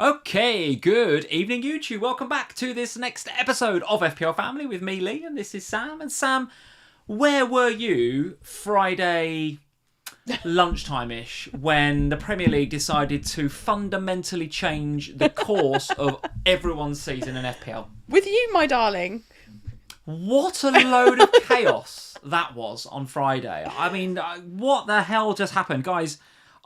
Okay, good evening, YouTube. Welcome back to this next episode of FPL Family with me, Lee, and this is Sam. And Sam, where were you Friday lunchtime-ish when the Premier League decided to fundamentally change the course of everyone's season in FPL? With you, my darling. What a load of chaos that was on Friday. I mean, what the hell just happened? Guys,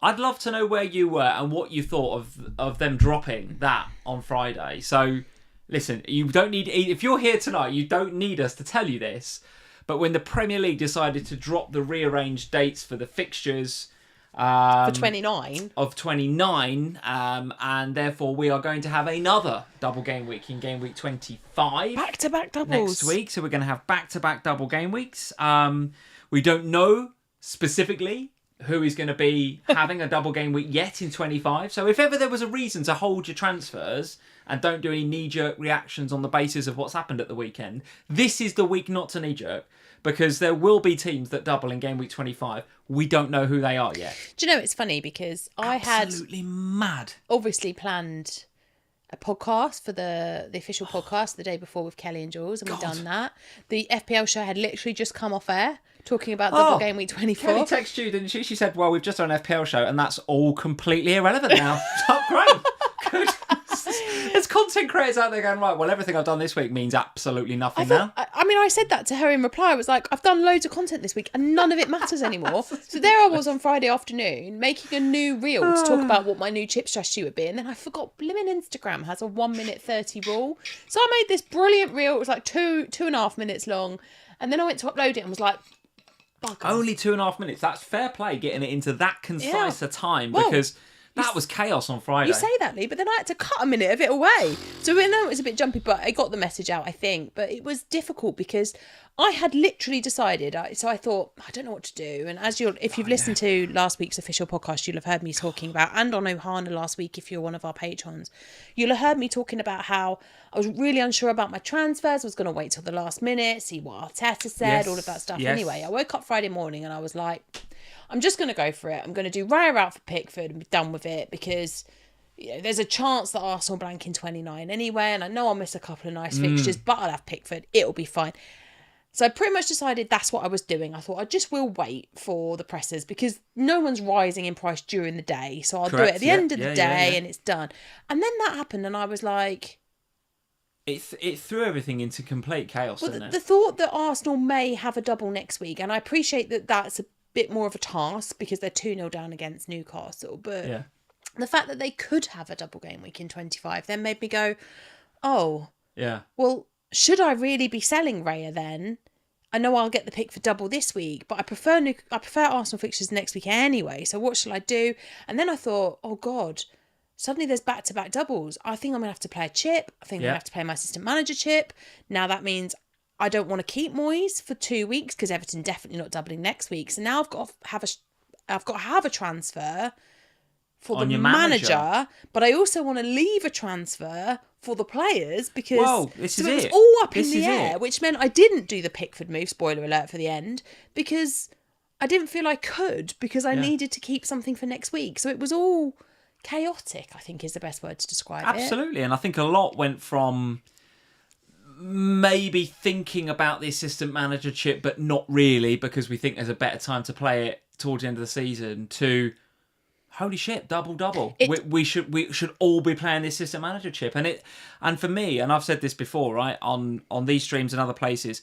I'd love to know where you were and what you thought of them dropping that on Friday. So, listen, you don't need... If you're here tonight, you don't need us to tell you this. But when the Premier League decided to drop the rearranged dates for the fixtures... for 29. Of 29, and therefore we are going to have another double game week in game week 25. Back-to-back doubles. Next week, so we're going to have back-to-back double game weeks. We don't know specifically who is going to be having a double game week yet in 25. So if ever there was a reason to hold your transfers and don't do any knee-jerk reactions on the basis of what's happened at the weekend, this is the week not to knee-jerk, because there will be teams that double in game week 25. We don't know who they are yet. Do you know, it's funny because I had absolutely mad. Obviously planned a podcast for the official podcast the day before with Kelly and Jules, and we've done that. The FPL show had literally just come off air talking about double game week 24. Kelly texted you, didn't she? She said, well, we've just done an FPL show and that's all completely irrelevant now. Oh, great. Good. There's content creators out there going, right, well, everything I've done this week means absolutely nothing now. I said that to her in reply. I was like, I've done loads of content this week and none of it matters anymore. So there I was on Friday afternoon making a new reel to talk about what my new chip strategy would be. And then I forgot, blimmin' Instagram has a 1:30 rule. So I made this brilliant reel. It was like 2.5 minutes long. And then I went to upload it and was like, bugger. Only 2.5 minutes. That's fair play getting it into that concise a time, because... That was chaos on Friday. You say that, Lee, but then I had to cut a minute of it away. So I know it was a bit jumpy, but I got the message out, I think. But it was difficult because I had literally decided. So I thought, I don't know what to do. And if you've listened to last week's official podcast, you'll have heard me talking about, and on Ohana last week, if you're one of our patrons, you'll have heard me talking about how I was really unsure about my transfers. I was going to wait till the last minute, see what Arteta said, all of that stuff. Anyway, I woke up Friday morning and I was like, I'm just going to go for it. I'm going to do Raya out for Pickford and be done with it, because there's a chance that Arsenal blank in 29 anyway, and I know I'll miss a couple of nice fixtures, but I'll have Pickford. It'll be fine. So I pretty much decided that's what I was doing. I thought I just will wait for the pressers because no one's rising in price during the day. So I'll do it at the end of the day and it's done. And then that happened and I was like... It threw everything into complete chaos, didn't it? The thought that Arsenal may have a double next week, and I appreciate that that's a bit more of a task because they're 2-0 down against Newcastle, but the fact that they could have a double game week in 25 then made me go, oh, well, should I really be selling Raya then? I know I'll get the pick for double this week, but I prefer Arsenal fixtures next week anyway, so what shall I do? And then I thought, oh God, suddenly there's back-to-back doubles. I think I'm going to have to play a chip. I think I'm going to have to play my assistant manager chip. Now that means I don't want to keep Moyes for 2 weeks because Everton definitely not doubling next week. So now I've got to have a transfer for the manager, but I also want to leave a transfer for the players because it was all up in the air, which meant I didn't do the Pickford move, spoiler alert for the end, because I didn't feel I could, because I needed to keep something for next week. So it was all chaotic, I think is the best word to describe it. Absolutely, and I think a lot went from maybe thinking about the assistant manager chip, but not really because we think there's a better time to play it towards the end of the season, to holy shit, double. We should all be playing the assistant manager chip. And for me, and I've said this before, right, on these streams and other places,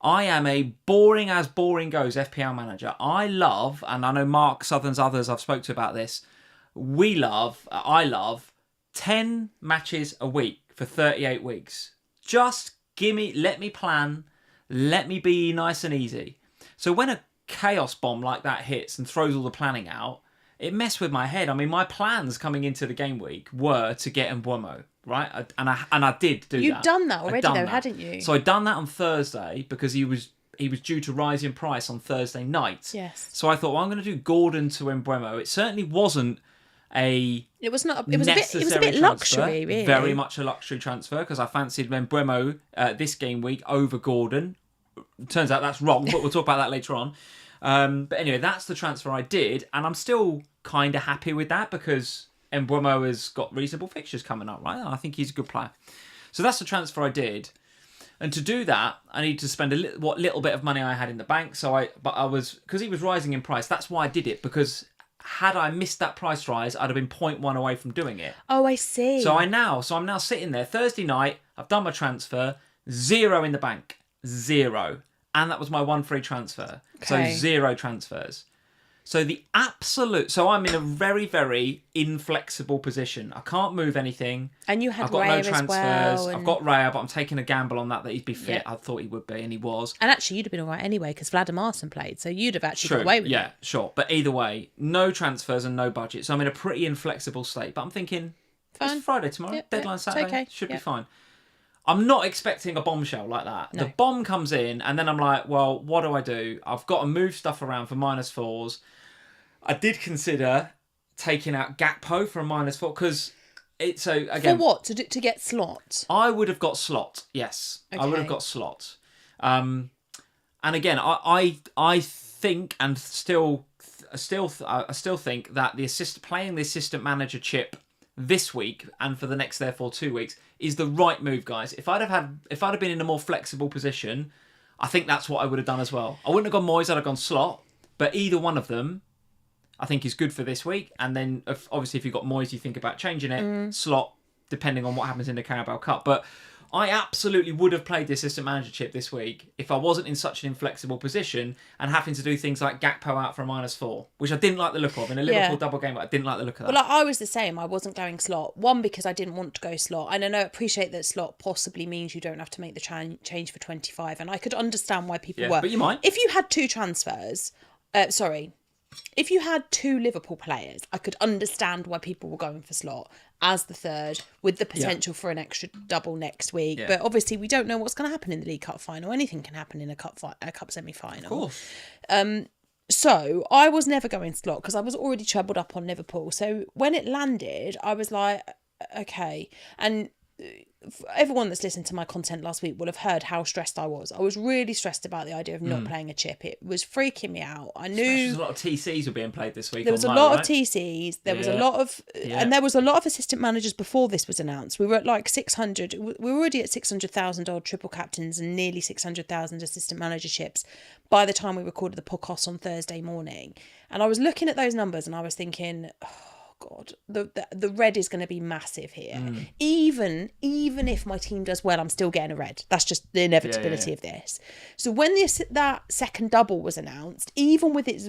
I am a boring as boring goes FPL manager. I love, and I know Mark Southern's others I've spoke to about this, I love 10 matches a week for 38 weeks. Just let me plan, let me be nice and easy. So when a chaos bomb like that hits and throws all the planning out, it messed with my head. I mean, my plans coming into the game week were to get Mbeumo, right? And I did do that. You'd done that already though, hadn't you? So I'd done that on Thursday because he was due to rise in price on Thursday night. Yes. So I thought, well, I'm going to do Gordon to Mbeumo. It certainly wasn't It was a bit luxury, really. Very much a luxury transfer because I fancied Mbeumo this game week over Gordon. Turns out that's wrong, but we'll talk about that later on. But anyway, that's the transfer I did, and I'm still kind of happy with that because Mbeumo has got reasonable fixtures coming up, right? I think he's a good player. So that's the transfer I did. And to do that, I need to spend what little bit of money I had in the bank. Because he was rising in price, that's why I did it. Because had I missed that price rise, I'd have been 0.1 away from doing it. Oh, I see. So I'm now sitting there Thursday night. I've done my transfer, 0 in the bank, 0, and that was my one free transfer. Okay. So 0 transfers. So I'm in a very, very inflexible position. I can't move anything. And you had I've got Raya no transfers. as well. I've got Raya, but I'm taking a gamble on that he'd be fit. Yep. I thought he would be, and he was. And actually, you'd have been all right anyway because Vladimirson played, so you'd have actually got away with it. Yeah, sure. But either way, no transfers and no budget. So I'm in a pretty inflexible state. But I'm thinking, it's Friday tomorrow, deadline Saturday, okay. should be fine. I'm not expecting a bombshell like that. No. The bomb comes in, and then I'm like, well, what do? I've got to move stuff around for -4s. I did consider taking out Gakpo for a -4 because it's so again. For what? To get slot? I would have got slot. Yes, okay. I would have got slot. And again, I think and I still think that playing the assistant manager chip this week and for the next therefore 2 weeks is the right move, guys. If I'd have been in a more flexible position, I think that's what I would have done as well. I wouldn't have gone Moyes, I'd have gone slot, but either one of them I think is good for this week. And then obviously if you've got Moyes, you think about changing it, slot, depending on what happens in the Carabao Cup. But I absolutely would have played the assistant manager chip this week if I wasn't in such an inflexible position and having to do things like Gakpo out for a -4, which I didn't like the look of. In a Liverpool double game, I didn't like the look of that. Well, I was the same. I wasn't going slot. One, because I didn't want to go slot. And I appreciate that slot possibly means you don't have to make the change for 25. And I could understand why people were. But you might. If you had 2 transfers, if you had 2 Liverpool players, I could understand why people were going for slot as the third, with the potential for an extra double next week. Yeah. But obviously, we don't know what's going to happen in the League Cup final. Anything can happen in a cup semi-final. Of course. So I was never going slot because I was already trebled up on Liverpool. So when it landed, I was like, okay. And everyone that's listened to my content last week will have heard how stressed I was. I was really stressed about the idea of not playing a chip. It was freaking me out. I knew a lot of TCs were being played this week. There was a lot of TCs. There was a lot of, and there was a lot of assistant managers before this was announced. We were at like 600. We were already at 600,000 odd triple captains and nearly 600,000 assistant managerships by the time we recorded the podcast on Thursday morning. And I was looking at those numbers and I was thinking, God, the red is going to be massive here. Even if my team does well, I'm still getting a red. That's just the inevitability of this. So when that second double was announced, even with its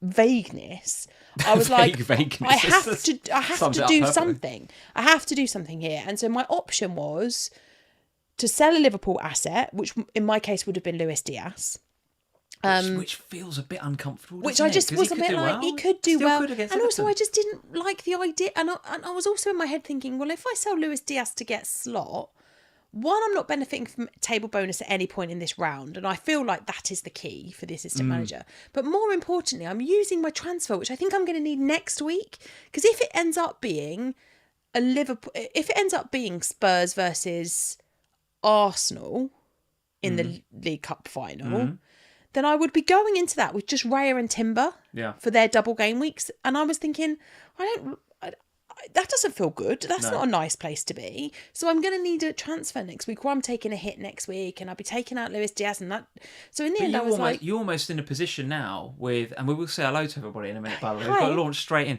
vagueness, I was like, I have to do something. I have to do something here. And so my option was to sell a Liverpool asset, which in my case would have been Luis Diaz. Which feels a bit uncomfortable. Which I just was a bit like, he could do well. And also I just didn't like the idea. And I was also in my head thinking, well, if I sell Luis Diaz to get slot, one, I'm not benefiting from table bonus at any point in this round. And I feel like that is the key for the assistant manager. But more importantly, I'm using my transfer, which I think I'm going to need next week. Because if it ends up being Spurs versus Arsenal in the League Cup final, then I would be going into that with just Raya and Timber for their double game weeks. And I was thinking, that doesn't feel good. That's not a nice place to be. So I'm going to need a transfer next week, or I'm taking a hit next week, and I'll be taking out Luis Diaz and that. So in the end, I was like, you're almost in a position now with, and we will say hello to everybody in a minute. By the way, we've got to launch straight in.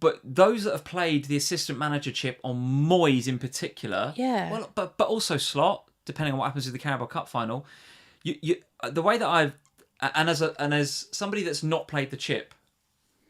But those that have played the assistant manager chip on Moyes in particular, well, but also slot, depending on what happens with the Carabao Cup final. The way that I've as somebody that's not played the chip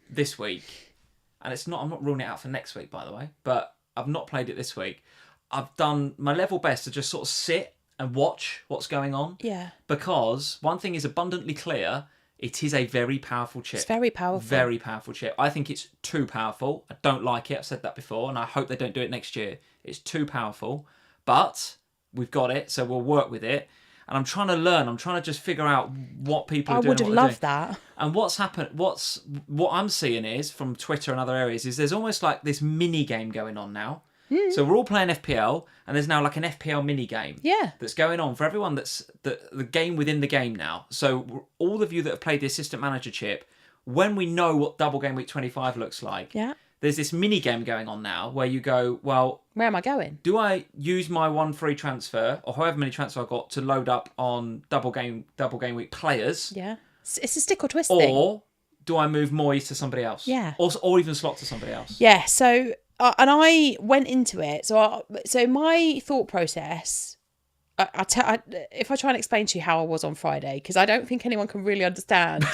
this week, and I'm not ruling it out for next week, by the way, but I've not played it this week. I've done my level best to just sort of sit and watch what's going on. Yeah. Because one thing is abundantly clear: it is a very powerful chip. It's very powerful. Very powerful chip. I think it's too powerful. I don't like it. I've said that before, and I hope they don't do it next year. It's too powerful, but we've got it, so we'll work with it. And I'm trying to learn. I'm trying to just figure out what people are doing. I would have loved that. And what's happened? What I'm seeing is from Twitter and other areas is there's almost like this mini game going on now. So we're all playing FPL, and there's now like an FPL mini game. That's going on for everyone. That's the game within the game now. So all of you that have played the assistant manager chip, when we know what double game week 25 looks like, there's this mini game going on now where you go, well, where am I going? Do I use my one free transfer or however many transfer I got to load up on double game week players? Yeah, it's a stick or twist thing. Or do I move Moyes to somebody else? Yeah, or even Slot to somebody else? Yeah. So and I went into it. So my thought process. If I try and explain to you how I was on Friday, because I don't think anyone can really understand.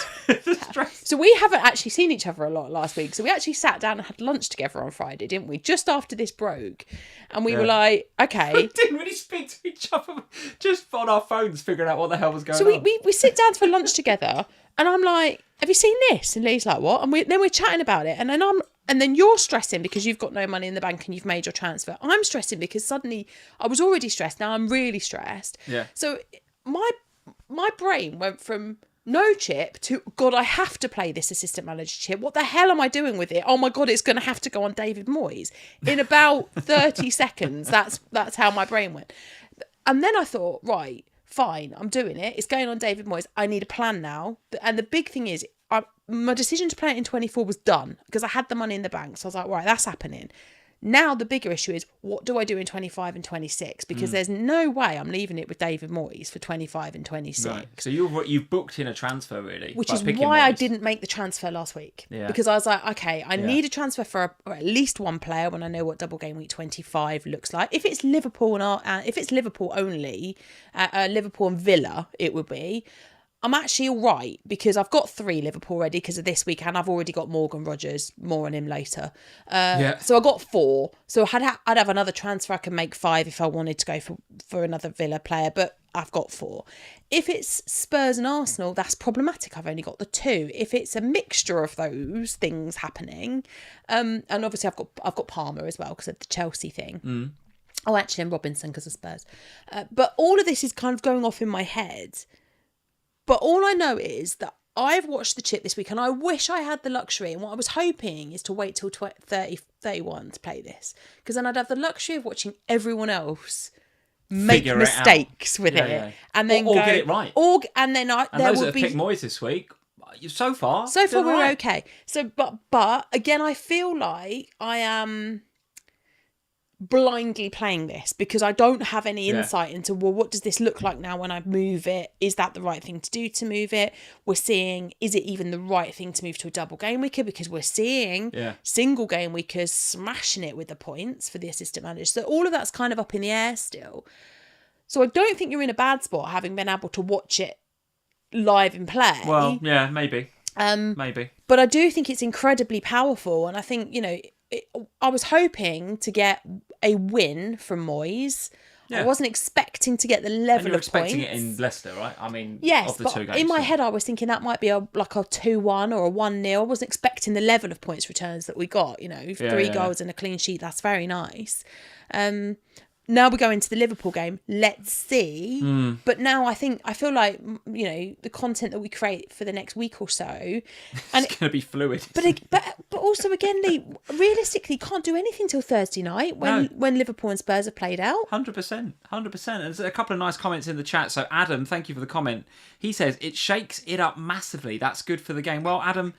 So we haven't actually seen each other a lot last week. So we actually sat down and had lunch together on Friday, didn't we? Just after this broke. And we were like, okay. We didn't really speak to each other. Just on our phones figuring out what the hell was going on. So we sit down for lunch together and I'm like, have you seen this? And Lee's like, what? And then we're chatting about it. And then you're stressing because you've got no money in the bank and you've made your transfer. I'm stressing because suddenly I was already stressed. Now I'm really stressed. Yeah. So my brain went from no chip to, God, I have to play this assistant manager chip. What the hell am I doing with it? Oh my God, it's going to have to go on David Moyes. In about 30 seconds, that's how my brain went. And then I thought, right, fine, I'm doing it. It's going on David Moyes. I need a plan now. And the big thing is, my decision to play it in 24 was done because I had the money in the bank. So I was like, right, that's happening. Now the bigger issue is, what do I do in 25 and 26? Because there's no way I'm leaving it with David Moyes for 25 and 26. Right. So you've booked in a transfer, really. Which is why I didn't make the transfer last week. Yeah. Because I was like, okay, I need a transfer for at least one player when I know what double game week 25 looks like. If it's Liverpool if it's Liverpool only, Liverpool and Villa, it would be. I'm actually all right because I've got 3 Liverpool ready because of this week and I've already got Morgan Rogers, more on him later. So I got 4. So I'd have another transfer. I can make 5 if I wanted to go for another Villa player, but I've got 4. If it's Spurs and Arsenal, that's problematic. I've only got the 2. If it's a mixture of those things happening, and obviously I've got Palmer as well because of the Chelsea thing. Oh, actually, and Robinson because of Spurs. But all of this is kind of going off in my head. But all I know is that I've watched the chip this week and I wish I had the luxury. And what I was hoping is to wait till 31 to play this. Because then I'd have the luxury of watching everyone else make mistakes with it. Yeah. And then or get it right. And then there those would that be... picked Moyes this week, so far we're right. okay. So, but again, I feel like I am blindly playing this because I don't have any insight into, well, what does this look like now when I move it? Is that the right thing to do to move it? We're seeing, is it even the right thing to move to a double game weeker? Because we're seeing single game weekers smashing it with the points for the assistant manager. So all of that's kind of up in the air still. So I don't think you're in a bad spot having been able to watch it live in play. Well, yeah, maybe. Maybe. But I do think it's incredibly powerful. And I think, I was hoping to get a win from Moyes. I wasn't expecting to get the level of points. Expecting it in Leicester, right? I mean, yes, of the but 2 games. In my head, I was thinking that might be like a 2-1 or a 1-0. I wasn't expecting the level of points returns that we got. 3 goals and a clean sheet. That's very nice. Now we go into the Liverpool game. Let's see. But now I feel like, the content that we create for the next week or so. And it's going to be fluid. But also, again, Lee, realistically, can't do anything till Thursday night when Liverpool and Spurs have played out. 100%. 100%. And there's a couple of nice comments in the chat. So Adam, thank you for the comment. He says, it shakes it up massively. That's good for the game. Well, Adam,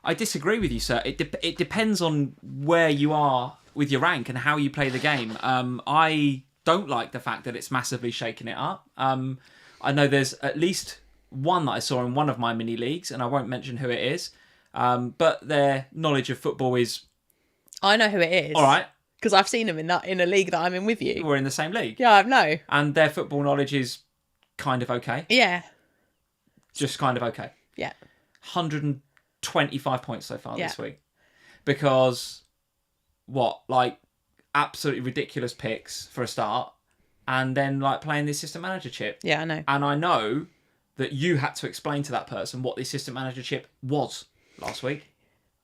I disagree with you, sir. It depends on where you are with your rank and how you play the game. I don't like the fact that it's massively shaking it up. I know there's at least one that I saw in one of my mini leagues, and I won't mention who it is, but their knowledge of football is... I know who it is. All right. Because I've seen them in a league that I'm in with you. We're in the same league. Yeah, I know. And their football knowledge is kind of okay. Yeah. Just kind of okay. Yeah. 125 points so far this week. Because... absolutely ridiculous picks for a start, and then playing the assistant manager chip. Yeah, I know. And I know that you had to explain to that person what the assistant manager chip was last week.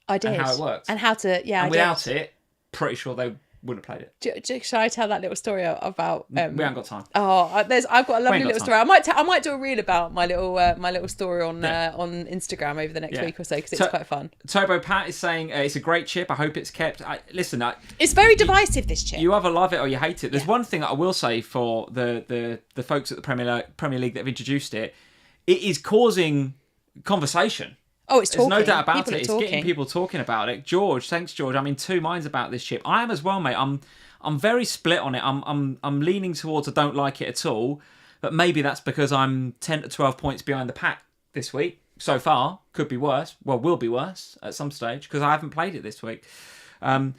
I did. And how it worked. And how to, and without it, pretty sure they wouldn't have played it. Shall I tell that little story about? We haven't got time. I've got a lovely little story. I might do a reel about my little story on Instagram over the next week or so because it's quite fun. Turbo Pat is saying it's a great chip. I hope it's kept. It's very divisive, this chip. You either love it or you hate it. There's one thing that I will say for the folks at the Premier League that have introduced it. It is causing conversation. Oh, it's talking. There's no doubt about People it. It's getting people talking about it. George, thanks, George. I'm in two minds about this chip. I am as well, mate. I'm very split on it. I'm leaning towards I don't like it at all, but maybe that's because I'm 10 to 12 points behind the pack this week. So far, could be worse. Well, will be worse at some stage because I haven't played it this week. In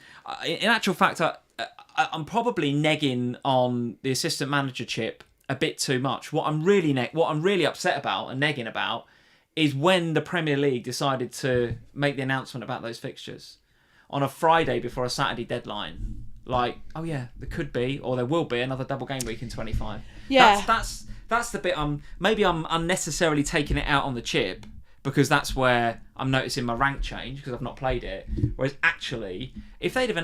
actual fact, I'm probably negging on the assistant manager chip a bit too much. What I'm really upset about and negging about is when the Premier League decided to make the announcement about those fixtures on a Friday before a Saturday deadline. Like, oh yeah, there could be or there will be another double game week in 25. Yeah, that's the bit I'm unnecessarily taking it out on the chip because that's where I'm noticing my rank change because I've not played it. Whereas actually, if they'd have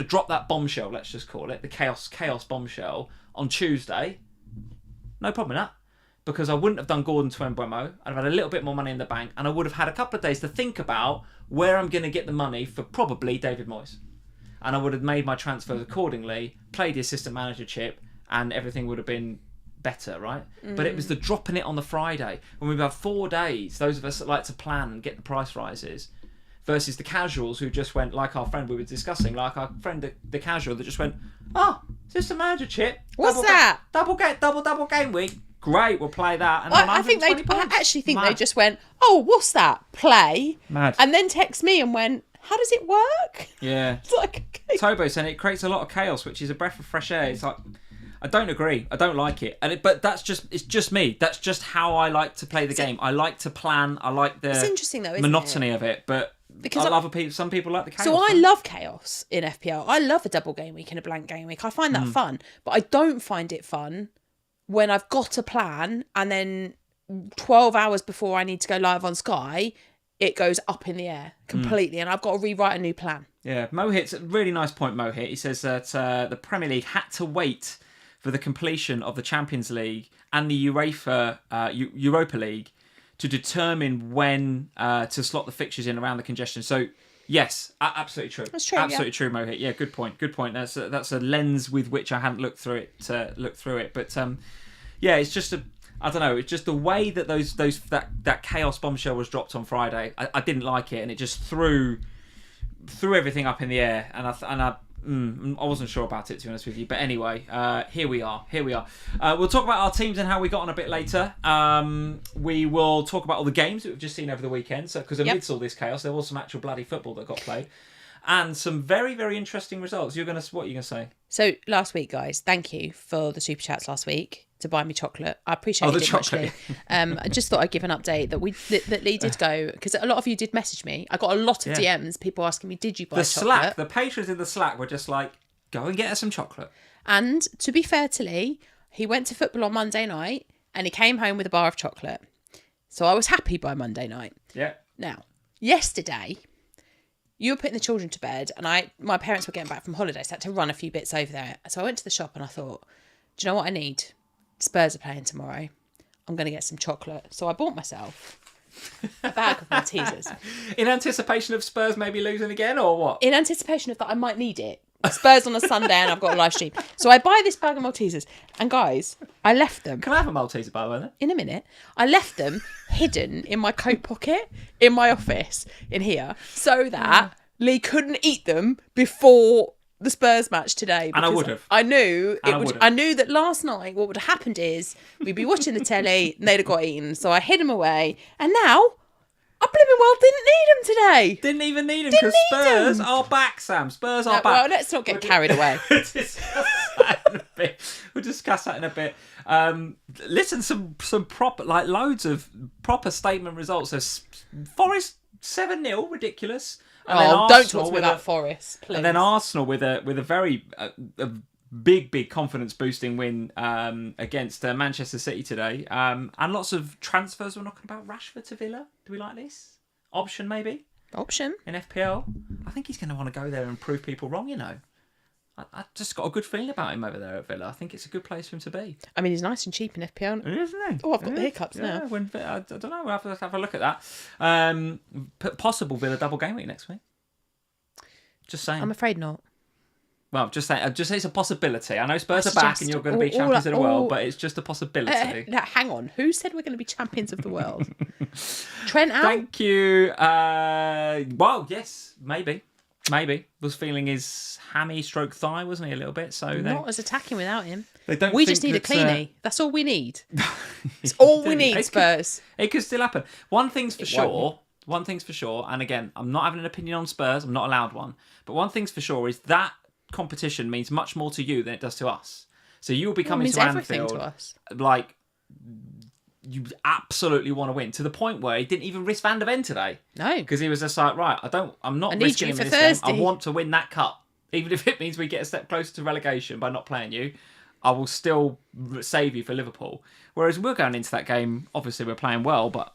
dropped that bombshell, let's just call it the chaos bombshell on Tuesday, no problem with that. Because I wouldn't have done Gordon to Mbeumo. I'd have had a little bit more money in the bank and I would have had a couple of days to think about where I'm going to get the money for probably David Moyes. And I would have made my transfers accordingly, played the assistant manager chip, and everything would have been better, right? But it was the dropping it on the Friday when we've had 4 days, those of us that like to plan and get the price rises, versus the casuals who just went, like our friend we were discussing, like our friend the casual that just went, oh, assistant manager chip. What's that? Double game week. Great, we'll play that. And I actually think they just went, oh, what's that? Play. Mad. And then text me and went, how does it work? Yeah. It's like, okay. Tobo saying it creates a lot of chaos, which is a breath of fresh air. It's like, I don't agree. I don't like it. But it's just me. That's just how I like to play the game. I like to plan. I like the it's interesting though, isn't monotony it? of it. But because some people like the chaos. So I love chaos in FPL. I love a double game week and a blank game week. I find that fun. But I don't find it fun when I've got a plan and then 12 hours before I need to go live on Sky, it goes up in the air completely and I've got to rewrite a new plan. Yeah, Mohit's a really nice point, Mohit. He says that the Premier League had to wait for the completion of the Champions League and the Europa League to determine when to slot the fixtures in around the congestion. So, yes, absolutely true. That's true. Absolutely true, Mohit. Yeah, good point. Good point. That's a lens with which I hadn't looked through it. But yeah, it's just I don't know. It's just the way that that chaos bombshell was dropped on Friday. I didn't like it, and it just threw everything up in the air. And I wasn't sure about it, to be honest with you. But anyway, here we are. We'll talk about our teams and how we got on a bit later. We will talk about all the games that we've just seen over the weekend. So, because amidst all this chaos, there was some actual bloody football that got played. And some very, very interesting results. What are you going to say? So, last week, guys, thank you for the super chats last week to buy me chocolate. I appreciate it much, Lee. I just thought I'd give an update that Lee did go, because a lot of you did message me. I got a lot of DMs, people asking me, did you buy chocolate? The patrons in the Slack were just like, go and get us some chocolate. And to be fair to Lee, he went to football on Monday night and he came home with a bar of chocolate. So I was happy by Monday night. Yeah. Now, yesterday, you were putting the children to bed and my parents were getting back from holiday, so I had to run a few bits over there. So I went to the shop and I thought, do you know what I need? Spurs are playing tomorrow. I'm going to get some chocolate. So I bought myself a bag of Maltesers. In anticipation of Spurs maybe losing again, or what? In anticipation of that, I might need it. Spurs on a Sunday and I've got a live stream. So I buy this bag of Maltesers. And guys, I left them. Can I have a Malteser, by the way, then? In a minute. I left them hidden in my coat pocket in my office in here so that Lee couldn't eat them before the Spurs match today. And I would have. I knew I knew that last night what would have happened is we'd be watching the telly and they'd have got eaten. So I hid them away. And now I blooming well didn't need them today. Didn't even need them because Spurs are back, Sam. Spurs are back. Well, let's not get carried away. We'll discuss that in a bit. Listen, some proper, like loads of proper statement results. There's Forest 7-0, ridiculous. And don't talk to me about Forest, please. And then Arsenal with a very big confidence boosting win against Manchester City today, and lots of transfers. We're knocking about Rashford to Villa. Do we like this option? Maybe option in FPL. I think he's going to want to go there and prove people wrong. I just got a good feeling about him over there at Villa. I think it's a good place for him to be. I mean, he's nice and cheap in FPL. Isn't he? Oh, I've got the hiccups now. I don't know. We'll have a look at that. Possible Villa double game week next week. Just saying. I'm afraid not. Well, just say it's a possibility. I know Spurs are back and you're going to be champions of the world, but it's just a possibility. Hang on. Who said we're going to be champions of the world? Trent out? Thank you. Well, yes, maybe. Was feeling his hammy stroke thigh, wasn't he, a little bit? So not as attacking without him. We just need a cleanie. That's all we need. It's all we need, Spurs. It could still happen. One thing's for sure, and again, I'm not having an opinion on Spurs. I'm not allowed one. But one thing's for sure is that competition means much more to you than it does to us. So you will be coming to Anfield to us. Like you absolutely want to win, to the point where he didn't even risk Van der Ven today. No, because he was just like, right, I'm not risking him in this game. I want to win that cup, even if it means we get a step closer to relegation by not playing you. I will still save you for Liverpool. Whereas we're going into that game, obviously we're playing well, but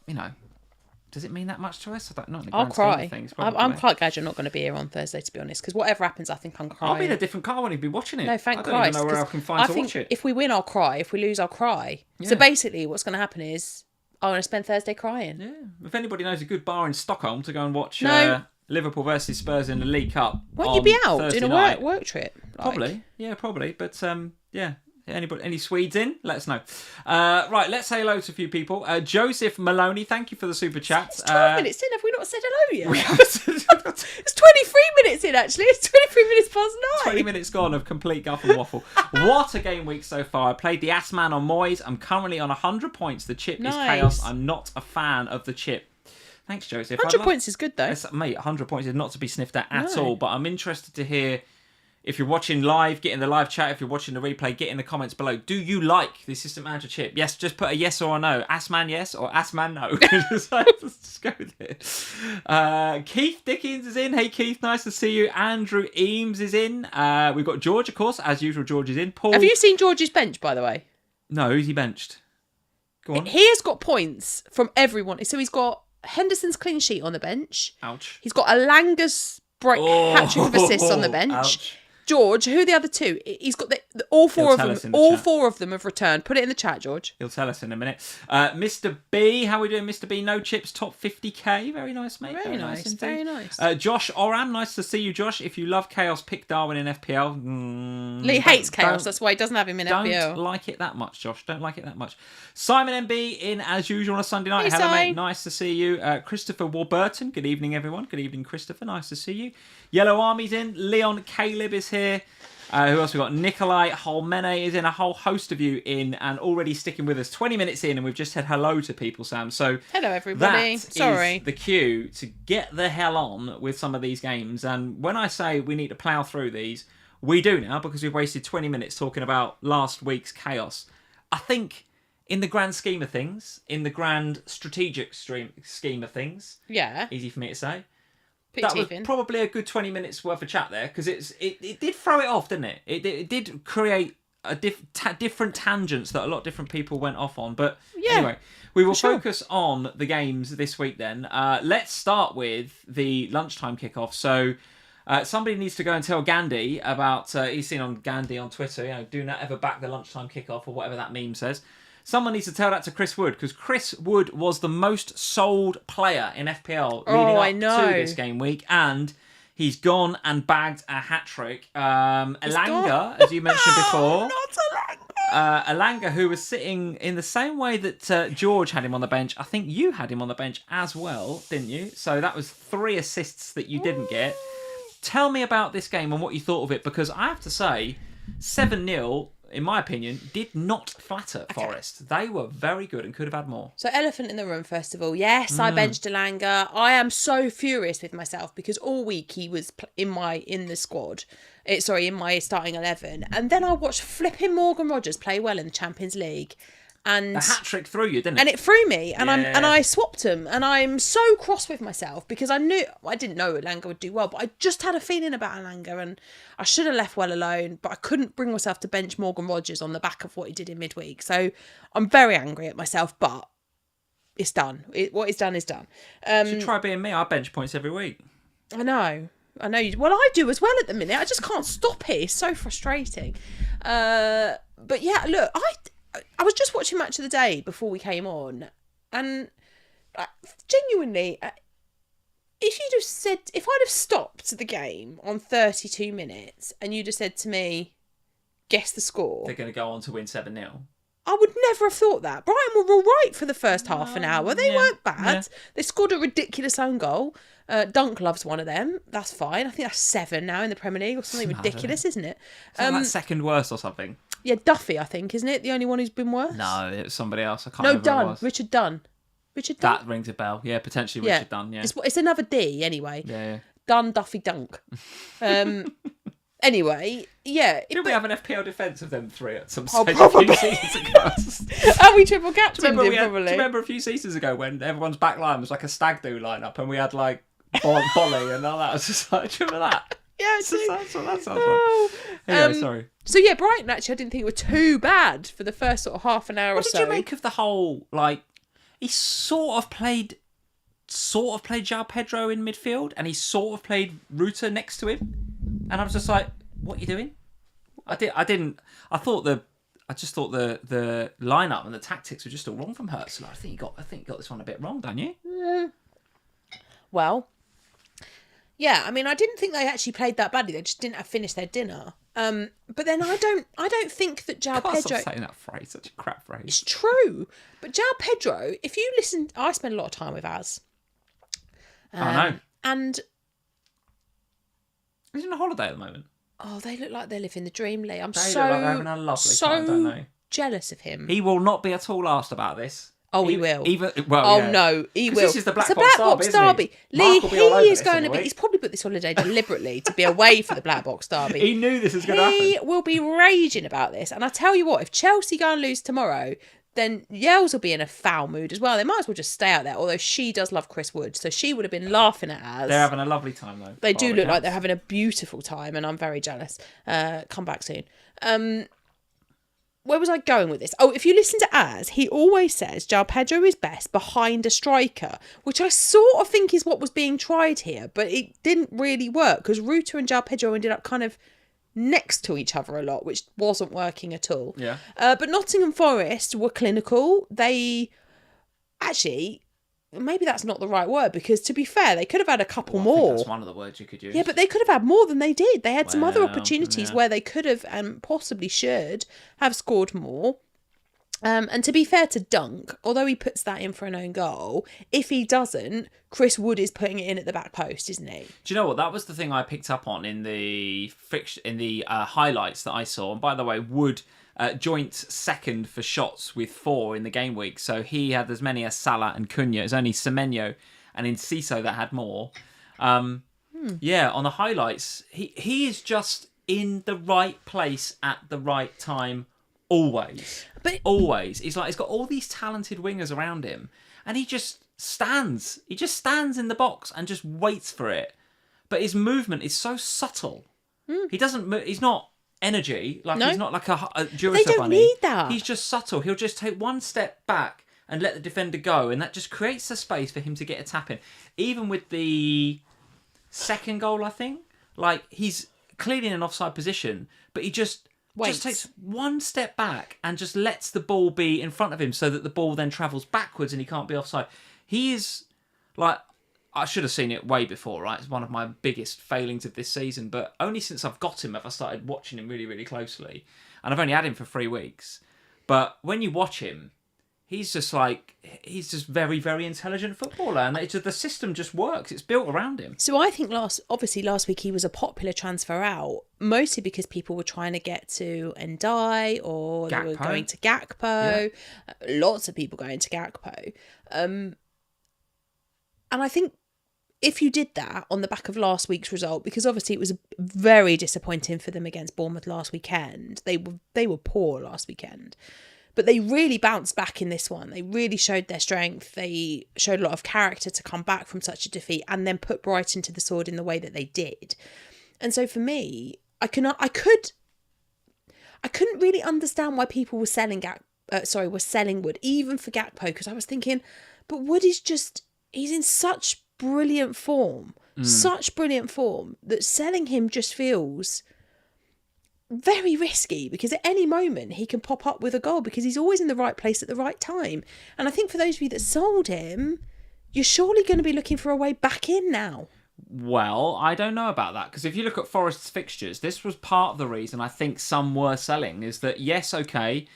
does it mean that much to us? I'll cry. I'm quite glad you're not going to be here on Thursday, to be honest, because whatever happens, I think I'm crying. I'll be in a different car when he'd be watching it. No, thank Christ. I don't even know where I can find to watch it. If we win, I'll cry. If we lose, I'll cry. Yeah. So basically, what's going to happen is I'm going to spend Thursday crying. Yeah. If anybody knows a good bar in Stockholm to go and watch Liverpool versus Spurs in the League Cup, won't you be out Thursday doing a work trip? Probably. Yeah, probably. But yeah. Any Swedes in? Let us know. Right, let's say hello to a few people. Joseph Maloney, thank you for the super chat. It's 12 minutes in. Have we not said hello yet? It's 23 minutes in, actually. It's 23 minutes past 9. 20 minutes gone of complete guff and waffle. What a game week so far. I played the Assman on Moyes. I'm currently on 100 points. The chip is chaos. I'm not a fan of the chip. Thanks, Joseph. 100 points is good, though. Mate, 100 points is not to be sniffed at all, but I'm interested to hear... If you're watching live, get in the live chat. If you're watching the replay, get in the comments below. Do you like the Assistant Manager chip? Yes, just put a yes or a no. Assman yes or Assman no. Let's go with it. Keith Dickens is in. Hey, Keith, nice to see you. Andrew Eames is in. We've got George, of course. As usual, George is in. Paul. Have you seen George's bench, by the way? No, who's he benched? Go on. He has got points from everyone. So he's got Henderson's clean sheet on the bench. Ouch. He's got Alanga's hat-trick of assists on the bench. Ouch. George, who are the other two? He's got all four of them. All four of them have returned. Put it in the chat, George. He'll tell us in a minute. Mr. B, how are we doing, Mr. B? No chips, top 50k. Very nice, mate. Very nice. Very nice. Josh Oram, nice to see you, Josh. If you love chaos, pick Darwin in FPL. He hates chaos. That's why he doesn't have him in FPL. Don't like it that much, Josh. Don't like it that much. Simon MB in as usual on a Sunday night. Hey, hello, mate. Nice to see you. Christopher Warburton. Good evening, everyone. Good evening, Christopher. Nice to see you. Yellow Army's in. Leon Caleb is here. Who else we got? Nikolai Holmene is in. A whole host of you in and already sticking with us. 20 minutes in and we've just said hello to people, Sam. So hello, everybody. Sorry. Is the cue to get the hell on with some of these games. And when I say we need to plough through these, we do now because we've wasted 20 minutes talking about last week's chaos. I think in the grand scheme of things, in the grand strategic scheme of things, easy for me to say, that was probably a good 20 minutes worth of chat there because it did throw it off, didn't it? It did create a different tangents that a lot of different people went off on. But anyway, we will focus on the games this week then. Let's start with the lunchtime kickoff. So somebody needs to go and tell Gandhi about, he's seen on Gandhi on Twitter, do not ever back the lunchtime kickoff or whatever that meme says. Someone needs to tell that to Chris Wood because Chris Wood was the most sold player in FPL leading up to this game week, and he's gone and bagged a hat-trick. Elanga, as you mentioned before. Not Elanga, who was sitting in the same way that George had him on the bench. I think you had him on the bench as well, didn't you? So that was 3 assists that you didn't get. Tell me about this game and what you thought of it, because I have to say, 7-0... in my opinion, did not flatter Forest. They were very good and could have had more. So, elephant in the room, first of all. Yes, I benched Elanga. I am so furious with myself because all week he was in my starting 11. And then I watched flipping Morgan Rogers play well in the Champions League. And the hat-trick threw you, didn't it? And it threw me. And I swapped him. And I'm so cross with myself because I didn't know Elanga would do well, but I just had a feeling about Elanga and I should have left well alone, but I couldn't bring myself to bench Morgan Rogers on the back of what he did in midweek. So I'm very angry at myself, but it's done. What is done is done. Should try being me. I bench points every week. I know. Well, I do as well at the minute. I just can't stop it. It's so frustrating. But yeah, look, I was just watching Match of the Day before we came on, and genuinely, if you'd have said, if I'd have stopped the game on 32 minutes and you'd have said to me, guess the score. They're going to go on to win 7-0. I would never have thought that. Brighton were all right for the first half an hour. They weren't bad. Yeah. They scored a ridiculous own goal. Dunk loves one of them. That's fine. I think that's 7 now in the Premier League or something ridiculous, isn't it? Like second worst or something. Yeah, Duffy, I think, isn't it? The only one who's been worse? No, it was somebody else. I can't remember Dunn. who it was. Richard Dunn. Richard Dunn? That rings a bell. Yeah, potentially Richard Dunn, yeah. It's another D, anyway. Yeah. Dunn, Duffy, Dunk. Anyway, yeah. Did we have an FPL defence of them three at some stage a few seasons ago? And we triple captained him, probably. Do you remember a few seasons ago when everyone's back line was like a stag do lineup and we had like Bolly and all that? I was just like, do you remember that? Yeah, that's what that sounds like. Anyway, sorry. So yeah, Brighton actually I didn't think were too bad for the first sort of half an hour or so. What did you make of the whole, like, he sort of played João Pedro in midfield and he sort of played Ruta next to him? And I was just like, what are you doing? I thought the lineup and the tactics were just all wrong from Hurts. I think you got this one a bit wrong, don't you? Well, yeah. I mean, I didn't think they actually played that badly. They just didn't have finished their dinner. But then I don't think that João Pedro. Stop saying that phrase. Such a crap phrase. It's true. But João Pedro, if you listen, I spend a lot of time with Az. I know. And he's on a holiday at the moment. Oh, they look like they're living the dream, Lee. I'm look like they're having a lovely time, don't they? Jealous of him. He will not be at all asked about this. Oh, he will. No, he will. This is the Black Box Derby. Lee, he is going to be. He's probably put this holiday deliberately to be away for the Black Box Derby. He knew this was going to happen. He will be raging about this. And I tell you what, if Chelsea go and lose tomorrow, then Yells will be in a foul mood as well. They might as well just stay out there, although she does love Chris Wood, so she would have been laughing at us. They're having a lovely time, though. They do look like they're having a beautiful time, and I'm very jealous. Come back soon. Where was I going with this? Oh, if you listen to Az, he always says João Pedro is best behind a striker, which I sort of think is what was being tried here, but it didn't really work because Ruta and João Pedro ended up kind of next to each other a lot, which wasn't working at all. Yeah. But Nottingham Forest were clinical. They actually, maybe that's not the right word because to be fair, they could have had a couple more. I think that's one of the words you could use. Yeah, but they could have had more than they did. They had some other opportunities where they could have and possibly should have scored more. And to be fair to Dunk, although he puts that in for an own goal, if he doesn't, Chris Wood is putting it in at the back post, isn't he? Do you know what? That was the thing I picked up on in the highlights that I saw. And by the way, Wood joint second for shots with 4 in the game week. So he had as many as Salah and Cunha. It was only Semenyo and Enciso that had more. Yeah, on the highlights, he is just in the right place at the right time. Always. He's got all these talented wingers around him and he just stands. He just stands in the box and just waits for it. But his movement is so subtle. He doesn't move. He's not energy. He's not like a Duracell bunny. They don't need that. He's just subtle. He'll just take one step back and let the defender go, and that just creates a space for him to get a tap in. Even with the second goal, I think, he's clearly in an offside position, but he just takes one step back and just lets the ball be in front of him so that the ball then travels backwards and he can't be offside. He is I should have seen it way before, right? It's one of my biggest failings of this season, but only since I've got him have I started watching him really, really closely. And I've only had him for 3 weeks. But when you watch him, he's just very, very intelligent footballer, and the system just works. It's built around him. So I think last week he was a popular transfer out, mostly because people were trying to get to Ndai or they were going to Gakpo. Yeah. Lots of people going to Gakpo. And I think if you did that on the back of last week's result, because obviously it was very disappointing for them against Bournemouth last weekend. They were poor last weekend. But they really bounced back in this one. They really showed their strength. They showed a lot of character to come back from such a defeat and then put Brighton to the sword in the way that they did. And so for me, I couldn't really understand why people were selling Wood, even for Gakpo, because I was thinking, but Wood is he's in such brilliant form, that selling him just feels very risky, because at any moment he can pop up with a goal because he's always in the right place at the right time. And I think for those of you that sold him, you're surely going to be looking for a way back in now. Well, I don't know about that, because if you look at Forest's fixtures, this was part of the reason I think some were selling, is that, yes, okay,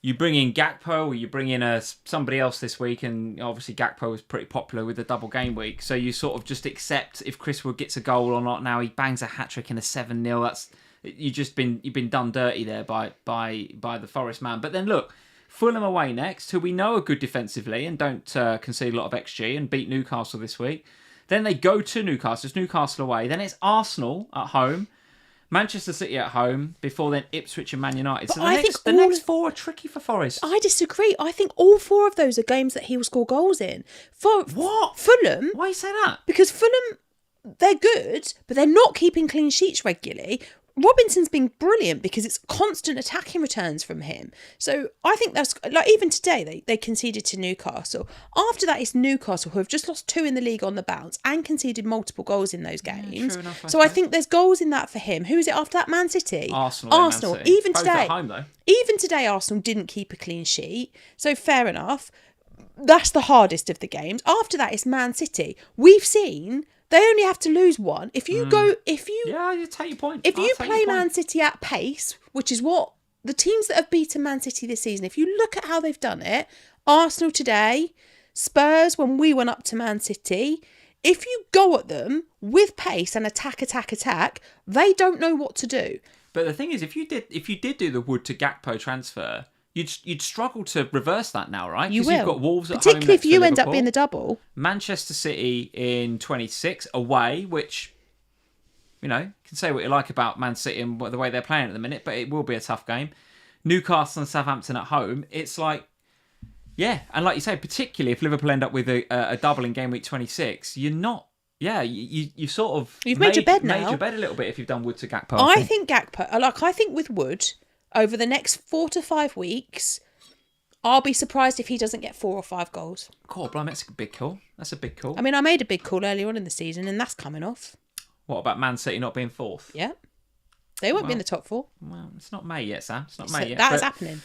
you bring in Gakpo, or you bring in somebody else this week, and obviously Gakpo was pretty popular with the double game week, so you sort of just accept if Chris Wood gets a goal or not. Now he bangs a hat-trick in a 7-0, that's you've been done dirty there by the Forest man. But then look, Fulham away next, who we know are good defensively and don't concede a lot of XG, and beat Newcastle this week. Then they go to Newcastle. It's Newcastle away. Then it's Arsenal at home, Manchester City at home, before then Ipswich and Man United. But So the next four are tricky for Forest. I disagree. I think all 4 of those are games that he will score goals in. For what? Fulham. Why you say that? Because Fulham, they're good, but they're not keeping clean sheets regularly. Robinson's been brilliant because it's constant attacking returns from him. So I think that's, like, even today they conceded to Newcastle. After that, it's Newcastle, who have just lost 2 in the league on the bounce and conceded multiple goals in those games. Yeah, true enough, so I think there's goals in that for him. Who is it after that? Man City. Arsenal. Man City. Even both today, at home, though. Even today, Arsenal didn't keep a clean sheet. So fair enough. That's the hardest of the games. After that, it's Man City. We've seen they only have to lose 1. If you yeah, you take your point. If you play Man City at pace, which is what the teams that have beaten Man City this season, if you look at how they've done it, Arsenal today, Spurs when we went up to Man City, if you go at them with pace and attack, they don't know what to do. But the thing is, if you did do the Wood to Gakpo transfer, you'd struggle to reverse that now, right? You will. You've got Wolves at home, particularly if you end Liverpool, up being the double. Manchester City in 26 away, which, you know, can say what you like about Man City and the way they're playing at the minute, but it will be a tough game. Newcastle and Southampton at home. It's like, yeah, and like you say, particularly if Liverpool end up with a double in game week 26, you're not. Yeah, you sort of you've made your bed now. Made your bed a little bit if you've done Wood to Gakpo. I think Gakpo, I think with Wood, over the next 4 to 5 weeks, I'll be surprised if he doesn't get 4 or 5 goals. Cool, blimey, that's a big call. That's a big call. I mean, I made a big call earlier on in the season, and that's coming off. What about Man City not being 4th? Yeah, they won't be in the top 4. Well, it's not May yet, Sam. It's not May yet. That is happening.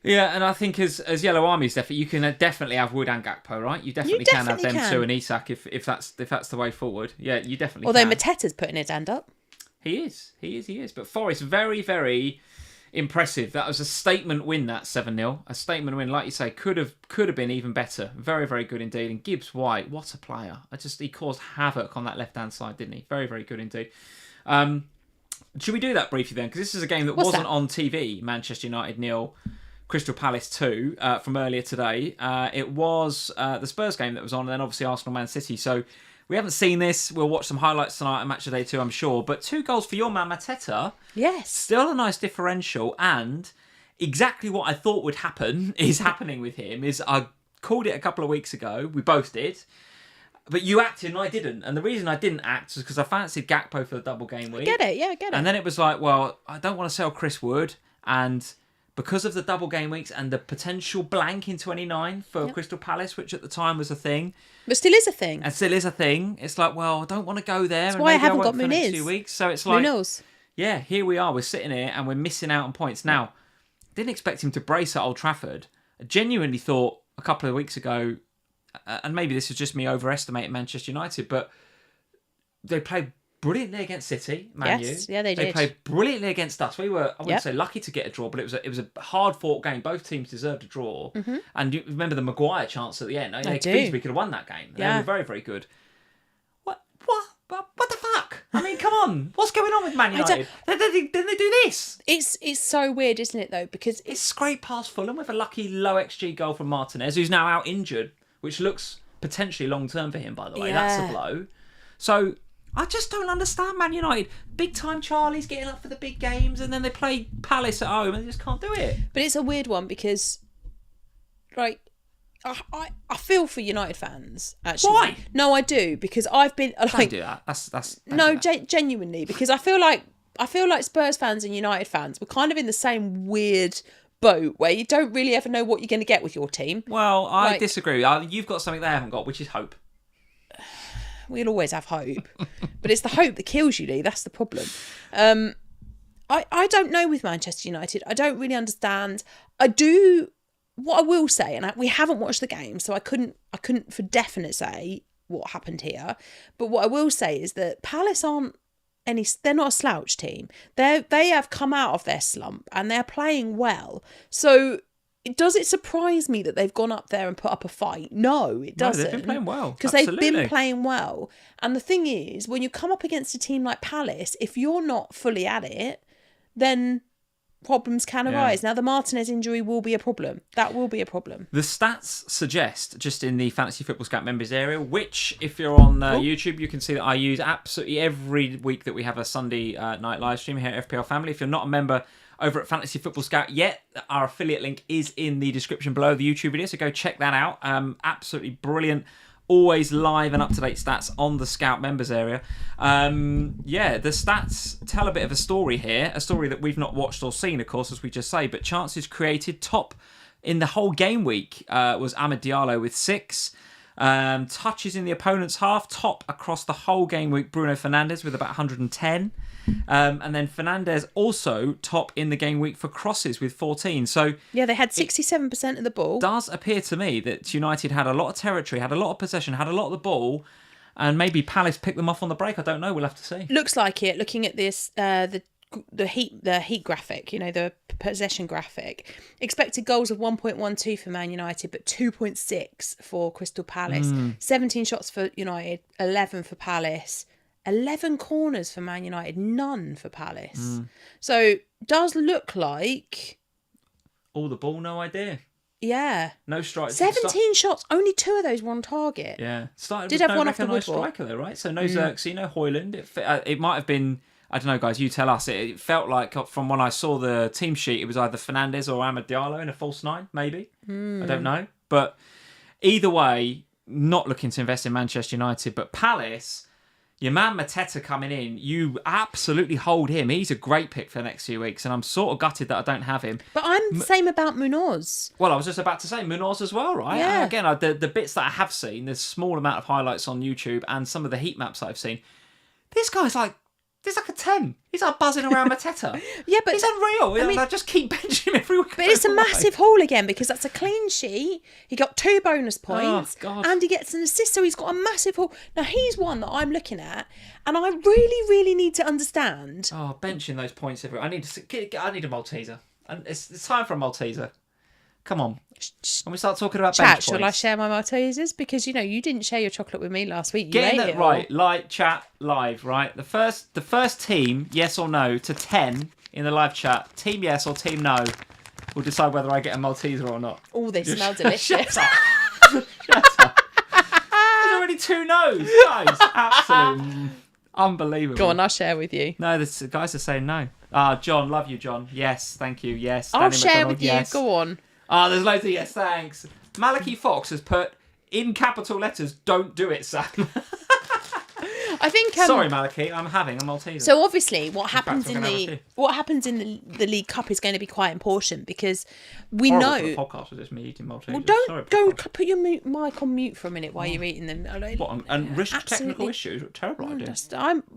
Yeah, and I think as Yellow Army's definitely, you can definitely have Wood and Gakpo, right? You definitely can have them 2 and Isak if that's the way forward. Yeah, you definitely. Although can. Mateta's putting his hand up. He is. But Forest, very, very impressive. That was a statement win, that 7-0. A statement win, like you say, could have been even better. Very, very good indeed. And Gibbs White, what a player. He caused havoc on that left-hand side, didn't he? Very, very good indeed. Should we do that briefly then? Because this is a game that wasn't on TV. Manchester United 0, Crystal Palace 2 from earlier today. It was the Spurs game that was on, and then obviously Arsenal Man City. So we haven't seen this. We'll watch some highlights tonight at Match of Day 2, I'm sure. But 2 goals for your man, Mateta. Yes. Still a nice differential. And exactly what I thought would happen is happening with him. I called it a couple of weeks ago. We both did. But you acted and I didn't. And the reason I didn't act was because I fancied Gakpo for the double game week. I get it. And then it was like, well, I don't want to sell Chris Wood. And because of the double game weeks and the potential blank in 29 for Crystal Palace, which at the time was a thing. But still is a thing. And still is a thing. It's like, well, I don't want to go there. That's why I haven't got Muniz. 2 weeks. So it's like, Munoz. Yeah, here we are. We're sitting here and we're missing out on points. Now, didn't expect him to brace at Old Trafford. I genuinely thought a couple of weeks ago, and maybe this is just me overestimating Manchester United, but they played brilliantly against City, Man U. Yes, yeah, they did. They played brilliantly against us. We were, I wouldn't say lucky to get a draw, but it was a hard-fought game. Both teams deserved a draw. Mm-hmm. And you remember the Maguire chance at the end? I do. We could have won that game. Yeah. They were very, very good. What the fuck? I mean, come on. What's going on with Man United? Didn't they do this? It's so weird, isn't it, though? Because it's scraped past Fulham with a lucky low XG goal from Martinez, who's now out injured, which looks potentially long-term for him, by the way. Yeah. That's a blow. So I just don't understand Man United. Big-time Charlie's getting up for the big games, and then they play Palace at home, and they just can't do it. But it's a weird one because, like, I feel for United fans, actually. Why? No, I do, because I've been like, don't do that. That's no, genuinely, because I feel like Spurs fans and United fans were kind of in the same weird boat where you don't really ever know what you're going to get with your team. Well, I disagree. You've got something they haven't got, which is hope. We'll always have hope, but it's the hope that kills you, Lee. That's the problem. I don't know with Manchester United. I don't really understand. I do what I will say, and we haven't watched the game, so I couldn't for definite say what happened here. But what I will say is that Palace they're not a slouch team. They have come out of their slump and they're playing well. So does it surprise me that they've gone up there and put up a fight? No, it doesn't. No, they've been playing well. Because they've been playing well. And the thing is, when you come up against a team like Palace, if you're not fully at it, then problems can arise. Now, the Martinez injury will be a problem. That will be a problem. The stats suggest, just in the Fantasy Football Scout members area, which, if you're on YouTube, you can see that I use absolutely every week that we have a Sunday night live stream here at FPL Family. If you're not a member over at Fantasy Football Scout yet, our affiliate link is in the description below the YouTube video, so go check that out. Absolutely brilliant. Always live and up-to-date stats on the Scout members area. The stats tell a bit of a story here, a story that we've not watched or seen, of course, as we just say, but chances created top in the whole game week was Amad Diallo with 6. Touches in the opponent's half, top across the whole game week, Bruno Fernandes with about 110. And then Fernandes also top in the game week for crosses with 14. So yeah, they had 67% of the ball. It does appear to me that United had a lot of territory, had a lot of possession, had a lot of the ball, and maybe Palace picked them off on the break. I don't know. We'll have to see. Looks like it. Looking at this, the heat graphic, the possession graphic. Expected goals of 1.12 for Man United, but 2.6 for Crystal Palace. 17 shots for United, 11 for Palace. 11 corners for Man United, none for Palace. So, does look like... all the ball, no idea. Yeah. No strikes. 17 shots, only 2 of those were on target. Yeah. Did have one off the woodwork. Striker though, right? So no Xerxes, no Højlund. It might have been, I don't know, guys, you tell us. It felt like, from when I saw the team sheet, it was either Fernandes or Amad Diallo in a false 9, maybe. I don't know. But either way, not looking to invest in Manchester United, but Palace... your man Mateta coming in, you absolutely hold him. He's a great pick for the next few weeks, and I'm sort of gutted that I don't have him. But I'm the same about Munoz. Well, I was just about to say Munoz as well, right? Yeah. And again, the bits that I have seen, there's a small amount of highlights on YouTube and some of the heat maps that I've seen. This guy's like a 10. He's like buzzing around Mateta. Yeah, but... he's unreal. I mean, I just keep benching him every week. But it's a massive haul again, because that's a clean sheet. He got 2 bonus points. Oh, God. And he gets an assist, so he's got a massive haul. Now, he's one that I'm looking at, and I really, really need to understand. Oh, benching those points every... I need a Malteser. And it's time for a Malteser. Come on. When we start talking about bench points. Shall I share my Maltesers? Because, you didn't share your chocolate with me last week. You Getting ate it it right. Like, chat, live, right? The first team, yes or no, to 10 in the live chat, team yes or team no, will decide whether I get a Malteser or not. Oh, they smell delicious. Shut up. Shut up. There's already 2 no's. Guys, absolutely unbelievable. Go on, I'll share with you. No, the guys are saying no. John, love you, John. Yes, thank you. Yes. I'll Danny share McDonald, with you. yes. Go on. There's loads of yes, thanks. Malachi Fox has put in capital letters, don't do it, Sam. I think. Sorry, Malachi, I'm having a Malteser. So obviously, what happens in the League Cup is going to be quite important, because we horrible know. For the podcast with this me eating Maltesers. Well, don't put your mic on mute for a minute while you're eating them. And risk technical issues. Terrible idea.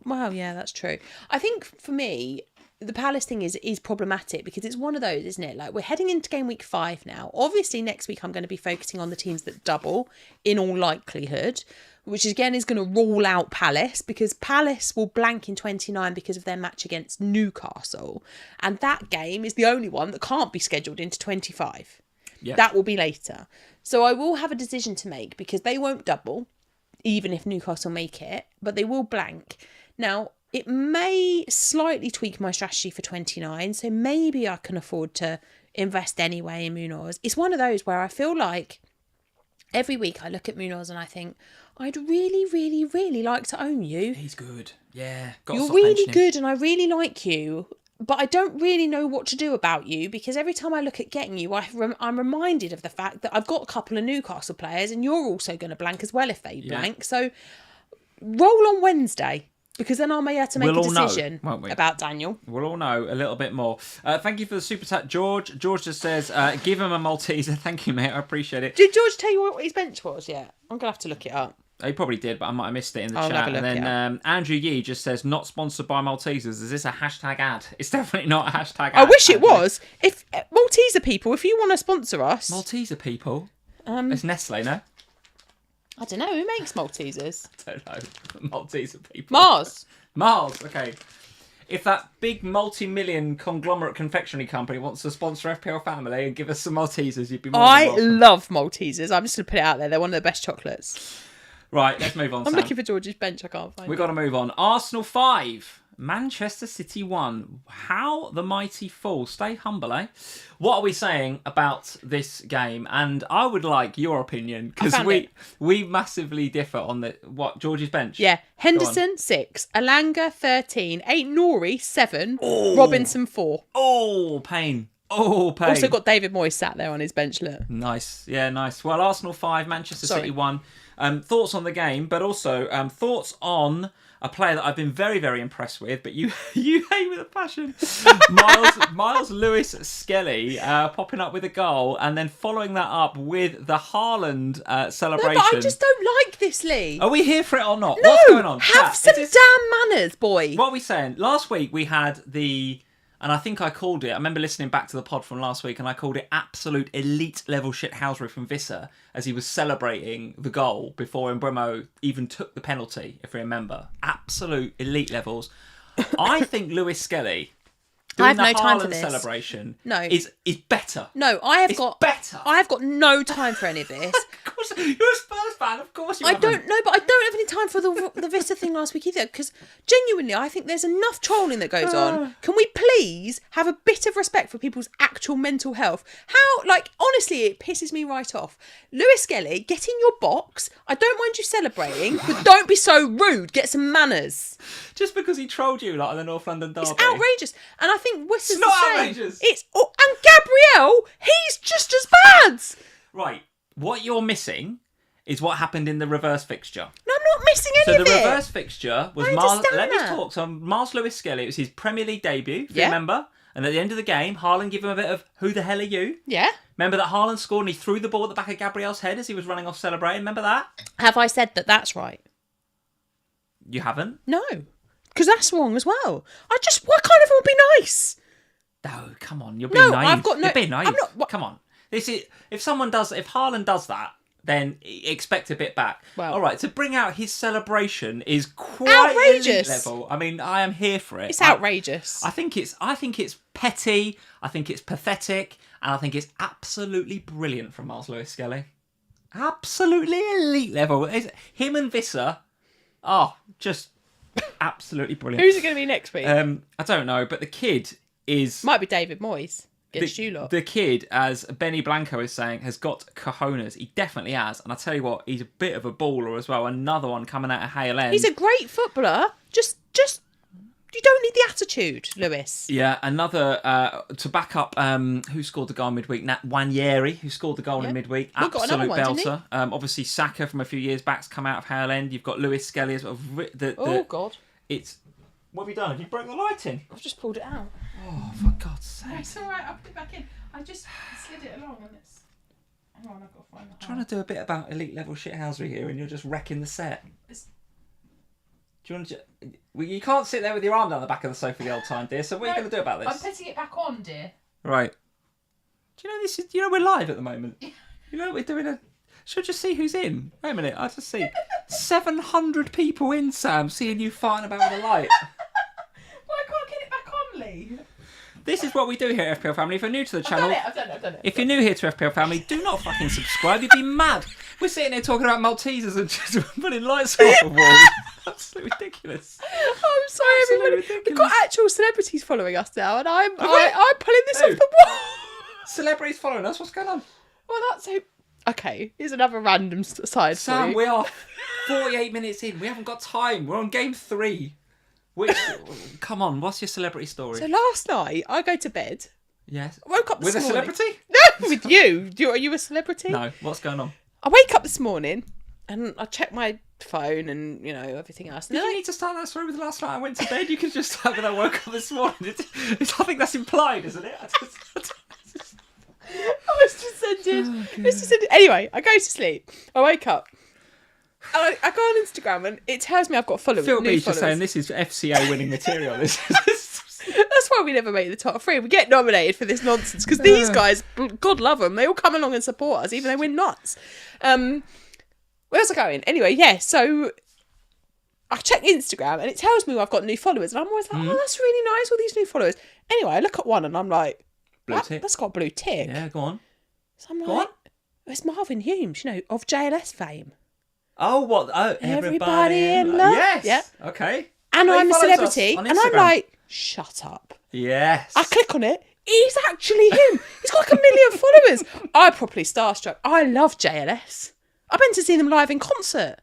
Well, yeah, that's true. I think for me, the Palace thing is problematic, because it's one of those, isn't it? Like, we're heading into game week 5 now. Obviously, next week I'm going to be focusing on the teams that double, in all likelihood, which again is going to rule out Palace, because Palace will blank in 29 because of their match against Newcastle. And that game is the only one that can't be scheduled into 25. Yeah. That will be later. So I will have a decision to make, because they won't double, even if Newcastle make it, but they will blank. Now, it may slightly tweak my strategy for 29, so maybe I can afford to invest anyway in Munoz. It's one of those where I feel like every week I look at Munoz and I think, I'd really, really, really like to own you. He's good. Yeah. You're really good and I really like you, but I don't really know what to do about you, because every time I look at getting you, I'm reminded of the fact that I've got a couple of Newcastle players and you're also going to blank as well if they blank. So roll on Wednesday. Because then I may have to make a decision about Daniel. We'll all know a little bit more. Thank you for the super chat, George. George just says, give him a Malteser. Thank you, mate. I appreciate it. Did George tell you what his bench was yet? I'm going to have to look it up. He probably did, but I might have missed it in the I'll chat. have a look, And then Andrew Yee just says, not sponsored by Maltesers. Is this a hashtag ad? It's definitely not a hashtag ad. I wish it was. If Malteser people, if you want to sponsor us. Malteser people? It's Nestle, no? I don't know. Who makes Maltesers? I don't know. Malteser people. Mars, okay. If that big multi-million conglomerate confectionery company wants to sponsor FPL Family and give us some Maltesers, you'd be more than welcome. love Maltesers. I'm just going to put it out there. They're one of the best chocolates. Right, let's move on, I'm Sam. looking for George's bench. I can't find it. We've got to move on. Arsenal 5. Manchester City 1. How the mighty fall. Stay humble, eh? What are we saying about this game? And I would like your opinion, because we massively differ on George's bench? Yeah. Henderson, 6. Alanga, 13. 8 Nori, 7. Oh. Robinson, 4. Oh, pain. Oh, pain. Also got David Moyes sat there on his bench, look. Nice. Yeah, nice. Well, Arsenal 5, Manchester City 1. Thoughts on the game, but also thoughts on a player that I've been very, very impressed with, but you hate with a passion. Miles Lewis Skelly popping up with a goal and then following that up with the Haaland celebration. No, but I just don't like this, Lee. Are we here for it or not? No, what's going on? Have some damn manners, boy. What are we saying? Last week we had and I think I called it, I remember listening back to the pod from last week and I called it absolute elite level shithousery from Visser as he was celebrating the goal before Mbeumo even took the penalty, if you remember. Absolute elite levels. I think Lewis Skelly doing the Haaland celebration is better. No, I have got no time for any of this. Of course, you're a Spurs fan, of course you haven't. I don't know, but I don't have any time for the Vista thing last week either, because genuinely I think there's enough trolling that goes on. Can we please have a bit of respect for people's actual mental health? Honestly, it pisses me right off. Lewis Skelly, get in your box. I don't mind you celebrating, but don't be so rude. Get some manners. Just because he trolled you like on the North London derby. It's outrageous. And I think Wissa's It's not outrageous. And Gabriel, he's just as bad. Right. What you're missing is what happened in the reverse fixture. No, I'm not missing any of it. So the reverse fixture was let me talk. So Miles Lewis Skelly, it was his Premier League debut, if you remember. And at the end of the game, Haaland gave him a bit of, who the hell are you? Yeah. Remember that Haaland scored and he threw the ball at the back of Gabriel's head as he was running off celebrating? Remember that? Have I said that that's right? You haven't? No. Because that's wrong as well. Why can't everyone be nice? No, come on. You're being naive. You're being naive. Come on. If Haaland does that, then expect a bit back. Well, all right, to bring out his celebration is quite outrageous. Elite level. I mean, I am here for it. It's outrageous. I think it's petty. I think it's pathetic, and I think it's absolutely brilliant from Miles Lewis Skelly. Absolutely elite level. Him and Visser, just absolutely brilliant. Who's it going to be next week? I don't know, but the kid might be David Moyes. The kid, as Benny Blanco is saying, has got cojones. He definitely has. And I tell you what, he's a bit of a baller as well. Another one coming out of Hale End. He's a great footballer. Just you don't need the attitude, Lewis. Yeah, another to back up who scored the goal midweek? Nat Wanyeri, who scored the goal in midweek. Absolute belter. Obviously Saka from a few years back's come out of Hale End. You've got Lewis Skelly as well. God. What have you done? Have you broken the lighting? I've just pulled it out. Oh, for God's sake. No, it's alright, I'll put it back in. I just slid it along and it's... Hang on, I've got to find the trying to do a bit about elite level shithousery here and you're just wrecking the set. Do you want to... Well, you can't sit there with your arm down the back of the sofa the old time, dear, so what are you going to do about this? I'm putting it back on, dear. Right. Do you know we're live at the moment? You know we're doing Should just see who's in. Wait a minute, I just see 700 people in, Sam, seeing you farting about with a light. Why can't I get it back on, Lee? This is what we do here at FPL Family. If you're new to the channel... I've done it. If you're new here to FPL Family, do not fucking subscribe. You'd be mad. We're sitting here talking about Maltesers and just putting lights off the wall. Absolutely ridiculous. Oh, I'm sorry, everybody. Ridiculous. We've got actual celebrities following us now, and I'm pulling this off the wall. Celebrities following us? What's going on? Well, that's so... Okay, here's another random side Sam, for you. we are 48 minutes in. We haven't got time. We're on game 3. Come on, what's your celebrity story? So last night, I go to bed. Yes. I woke up this morning. With a celebrity? No, with you. Are you a celebrity? No. What's going on? I wake up this morning and I check my phone and, everything else. Did you need to start that story with last night I went to bed? You could just start with I woke up this morning. I think that's implied, isn't it? I was just sending. Anyway, I go to sleep. I wake up. I go on Instagram and it tells me I've got followers. Phil Beach is saying this is FCA winning material. That's why we never make the top 3. We get nominated for this nonsense because these guys, God love them, they all come along and support us, even though we're nuts. Where's I going? Anyway, yeah, so I check Instagram and it tells me I've got new followers. And I'm always like, oh, that's really nice, all these new followers. Anyway, I look at one and I'm like, that's got a blue tick. Yeah, go on. So I'm like, it's Marvin Humes, of JLS fame. Oh, what? Oh, everybody in love. Yes. Yeah. Okay. And I'm a celebrity. And I'm like, shut up. Yes. I click on it. He's actually him. He's got like 1 million followers. I'm properly starstruck. I love JLS. I've been to see them live in concert.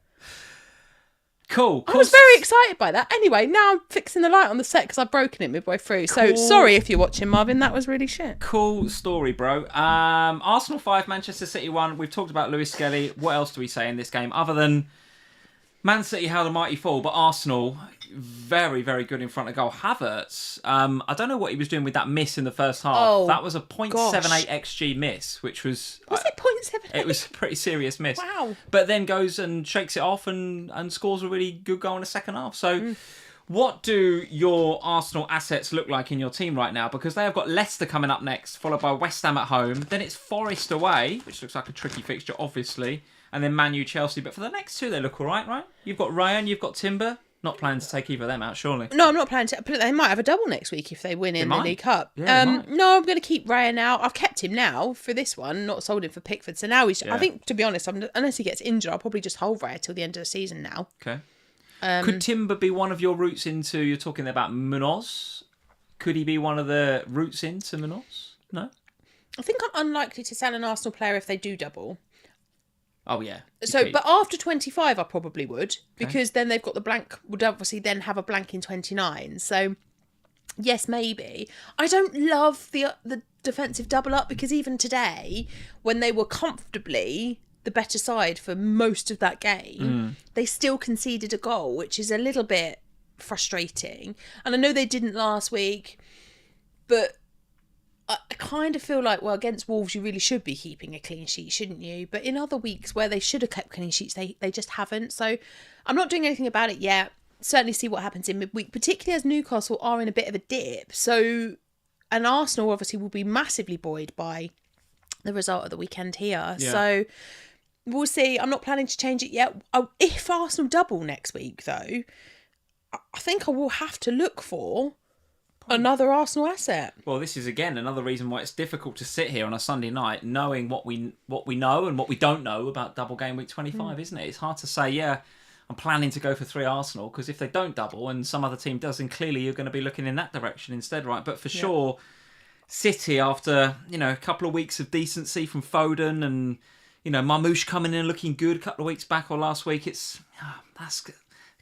Cool. I was very excited by that. Anyway, now I'm fixing the light on the set because I've broken it midway through. So sorry if you're watching, Marvin. That was really shit. Cool story, bro. Arsenal 5, Manchester City 1. We've talked about Lewis Skelly. What else do we say in this game other than Man City held a mighty fall, but Arsenal very, very good in front of goal. Havertz, I don't know what he was doing with that miss in the first half. Oh, that was a 0.78 XG miss, which was... Was it 0.78? It was a pretty serious miss. Wow. But then goes and shakes it off and scores a really good goal in the second half. So what do your Arsenal assets look like in your team right now? Because they have got Leicester coming up next, followed by West Ham at home. Then it's Forest away, which looks like a tricky fixture, obviously. And then Man U, Chelsea. But for the next 2, they look all right? You've got Ryan, you've got Timber. Not planning to take either of them out, surely. No, I'm not planning to. But they might have a double next week if they win in the League Cup. Yeah, no, I'm going to keep Ryan out. I've kept him now for this one, not sold him for Pickford. So now I think, to be honest, unless he gets injured, I'll probably just hold Ryan till the end of the season now. Okay. Could Timber be one of your routes into, you're talking about Munoz? Could he be one of the routes into Munoz? No? I think I'm unlikely to sell an Arsenal player if they do double. Oh, yeah. So, but after 25, I probably would, because then they've got the blank, would obviously then have a blank in 29. So, yes, maybe. I don't love the defensive double up, because even today, when they were comfortably the better side for most of that game, they still conceded a goal, which is a little bit frustrating. And I know they didn't last week, but I kind of feel like, well, against Wolves, you really should be keeping a clean sheet, shouldn't you? But in other weeks where they should have kept clean sheets, they just haven't. So I'm not doing anything about it yet. Certainly see what happens in midweek, particularly as Newcastle are in a bit of a dip. So, and Arsenal obviously will be massively buoyed by the result of the weekend here. Yeah. So we'll see. I'm not planning to change it yet. If Arsenal double next week, though, I think I will have to look for another Arsenal asset. Well, this is again another reason why it's difficult to sit here on a Sunday night knowing what we know and what we don't know about double game week 25, isn't it? It's hard to say, I'm planning to go for 3 Arsenal, because if they don't double and some other team does, then clearly you're going to be looking in that direction instead, right? But for sure, City, after a couple of weeks of decency from Foden and Marmoush coming in and looking good a couple of weeks back or last week, that's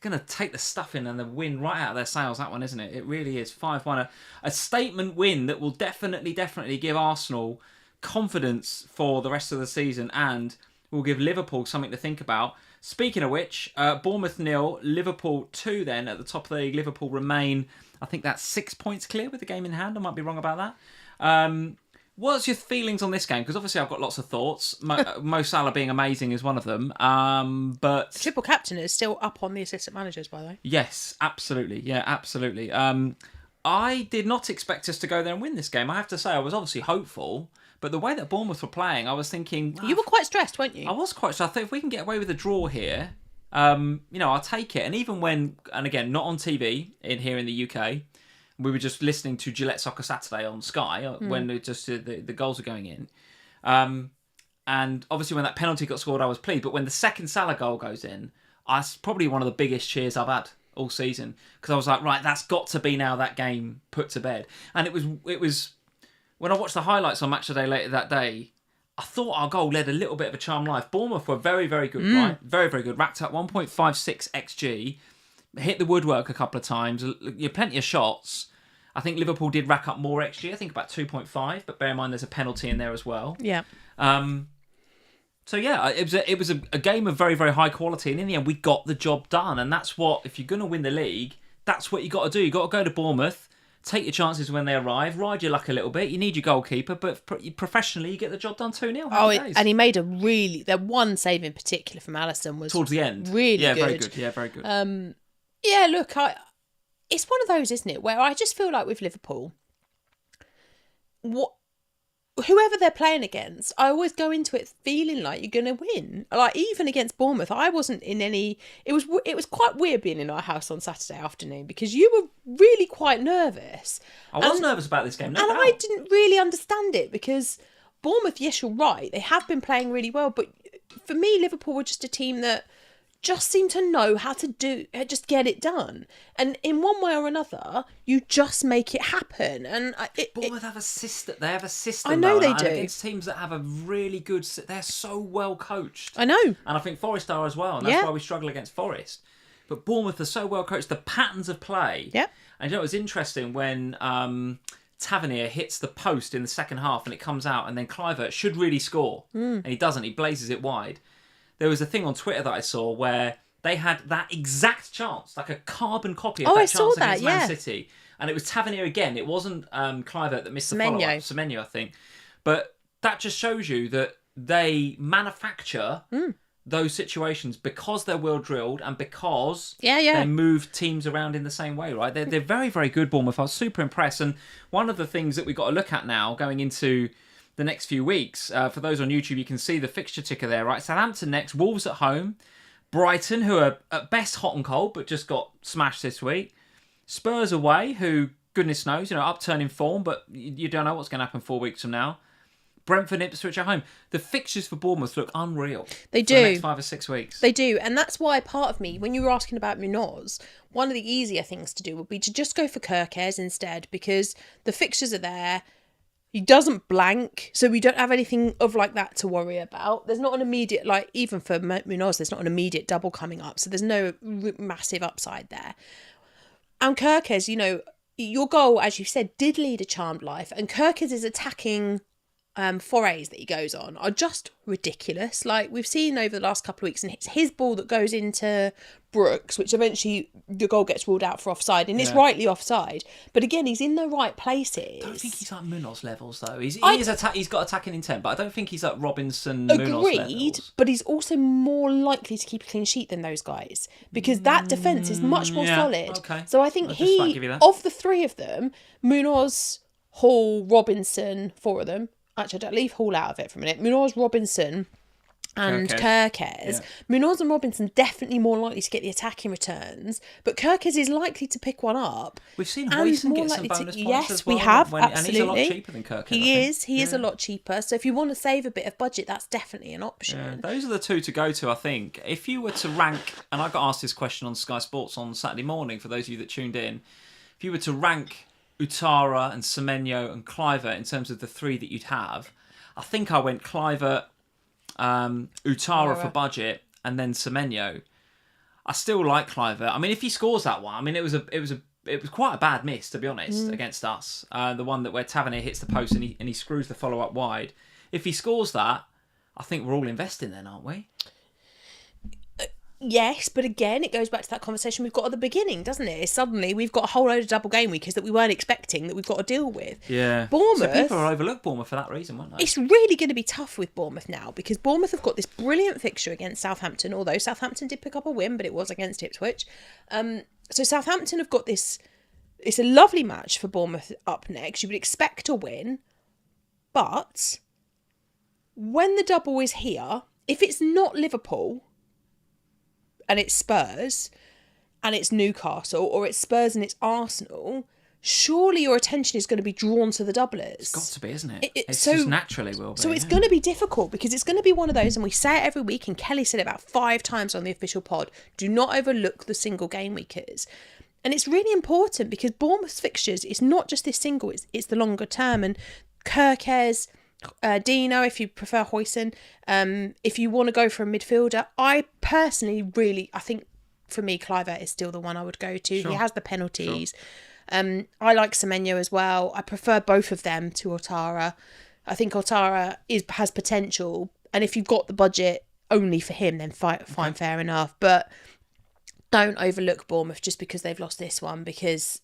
going to take the stuffing and the win right out of their sails, that one, isn't it? It really is. 5-1. A statement win that will definitely give Arsenal confidence for the rest of the season and will give Liverpool something to think about. Speaking of which, Bournemouth 0, Liverpool 2 then at the top of the league. Liverpool remain, I think that's 6 points clear with the game in hand. I might be wrong about that. What's your feelings on this game? Because obviously I've got lots of thoughts. Mo Salah being amazing is one of them. But triple captain is still up on the assistant managers, by the way. Yes, absolutely. Yeah, absolutely. I did not expect us to go there and win this game. I have to say, I was obviously hopeful. But the way that Bournemouth were playing, I was thinking... You were quite stressed, weren't you? I was quite stressed. I think if we can get away with a draw here, I'll take it. And even when, and again, not on TV here in the UK... We were just listening to Gillette Soccer Saturday on Sky when the goals were going in. And obviously when that penalty got scored, I was pleased. But when the second Salah goal goes in, that's probably one of the biggest cheers I've had all season. Because I was like, right, that's got to be now that game put to bed. And it was when I watched the highlights on Match of the Day later that day, I thought our goal led a little bit of a charmed life. Bournemouth were very, very good, right? Very, very good. Racked up 1.56 XG. Hit the woodwork a couple of times. Plenty of shots. I think Liverpool did rack up more XG. I think about 2.5. But bear in mind, there's a penalty in there as well. Yeah. So yeah, it was a game of very, very high quality. And in the end, we got the job done. And that's what, if you're going to win the league, that's what you got to do. You got to go to Bournemouth, take your chances when they arrive, ride your luck a little bit. You need your goalkeeper, but professionally, you get the job done 2-0. And he made the one save in particular from Alisson was towards the end. Really good. Very good. Yeah, very good. Look, it's one of those, isn't it, where I just feel like with Liverpool, whoever they're playing against, I always go into it feeling like you're going to win. Like, even against Bournemouth, I wasn't in any... It was quite weird being in our house on Saturday afternoon because you were really quite nervous. I was nervous about this game, no doubt. I didn't really understand it because Bournemouth, yes, you're right, they have been playing really well, but for me, Liverpool were just a team that just seem to know how to just get it done. And in one way or another, you just make it happen. And Bournemouth have a system. They have a system. I know they do. Against teams that have a really good... They're so well coached. I know. And I think Forest are as well. And that's why we struggle against Forest. But Bournemouth are so well coached. The patterns of play. Yeah. And you know, it was interesting when Tavernier hits the post in the second half and it comes out, and then Kluivert should really score. And he doesn't. He blazes it wide. There was a thing on Twitter that I saw where they had that exact chance, like a carbon copy of that chance against Man City. And it was Tavernier again. It wasn't Kluivert that missed the follow-up. Semenyo, I think. But that just shows you that they manufacture those situations because they're well drilled and because they move teams around in the same way, right? They're very, very good, Bournemouth. I was super impressed. And one of the things that we've got to look at now going into the next few weeks, for those on YouTube, you can see the fixture ticker there, right? Southampton next, Wolves at home, Brighton, who are at best hot and cold, but just got smashed this week. Spurs away, who, goodness knows, upturning form, but you don't know what's going to happen 4 weeks from now. Brentford, Ipswich at home. The fixtures for Bournemouth look unreal. They do. For the next 5 or 6 weeks. They do. And that's why part of me, when you were asking about Munoz, one of the easier things to do would be to just go for Kirkes instead, because the fixtures are there. He doesn't blank, so we don't have anything of like that to worry about. There's not an immediate, like, even for Munoz, there's not an immediate double coming up, so there's no massive upside there. And Kirkes, your goal, as you said, did lead a charmed life, and Kirkes' attacking forays that he goes on are just ridiculous. Like we've seen over the last couple of weeks, and it's his ball that goes into Brooks, which eventually the goal gets ruled out for offside, and it's rightly offside. But again, he's in the right places. I don't think he's like Munoz levels though. He's got attacking intent, but I don't think he's like Robinson. Munoz levels. But he's also more likely to keep a clean sheet than those guys because that defence is much more solid. Okay. So I think of the three of them, Munoz, Hall, Robinson, four of them. Actually, don't leave Hall out of it for a minute. Munoz, Robinson and Kirkes. Munoz and Robinson definitely more likely to get the attacking returns, but Kirkes is likely to pick one up. We've seen Hoyson get some bonus points as well. Yes, we have, absolutely. And he's a lot cheaper than Kirkes. He is a lot cheaper. So if you want to save a bit of budget, that's definitely an option. Yeah, those are the two to go to, I think. If you were to rank, and I got asked this question on Sky Sports on Saturday morning, for those of you that tuned in, if you were to rank Utara and Semenyo and Kluivert in terms of the three that you'd have, I think I went Kluivert, Utara for budget, and then Semenyo. I still like Kluivert. I mean, if he scores that one, I mean, it was quite a bad miss, to be honest, against us. The one where Tavernier hits the post and he screws the follow up wide. If he scores that, I think we're all investing then, aren't we? Yes, but again, it goes back to that conversation we've got at the beginning, doesn't it? Suddenly, we've got a whole load of double game weekers that we weren't expecting that we've got to deal with. Yeah. Bournemouth... So people are overlooked Bournemouth for that reason, weren't they? It's really going to be tough with Bournemouth now because Bournemouth have got this brilliant fixture against Southampton, although Southampton did pick up a win, but it was against Ipswich. So Southampton have got this... It's a lovely match for Bournemouth up next. You would expect a win, but when the double is here, if it's not Liverpool... and it's Spurs and it's Newcastle, or it's Spurs and it's Arsenal, surely your attention is going to be drawn to the doublers. It's got to be, isn't it? It's just naturally will be. So it's going to be difficult because it's going to be one of those, and we say it every week, and Kelly said it about 5 times on the official pod, do not overlook the single game weekers. And it's really important because Bournemouth's fixtures, it's not just this single, it's the longer term. And Kirkes... Dino, if you prefer Hoyson, if you want to go for a midfielder, I personally I think for me Kluivert is still the one I would go to. Sure. He has the penalties. Sure. I like Semenyo as well. I prefer both of them to Otara. I think Otara has potential, and if you've got the budget only for him, then fine, fair enough. But don't overlook Bournemouth just because they've lost this one, because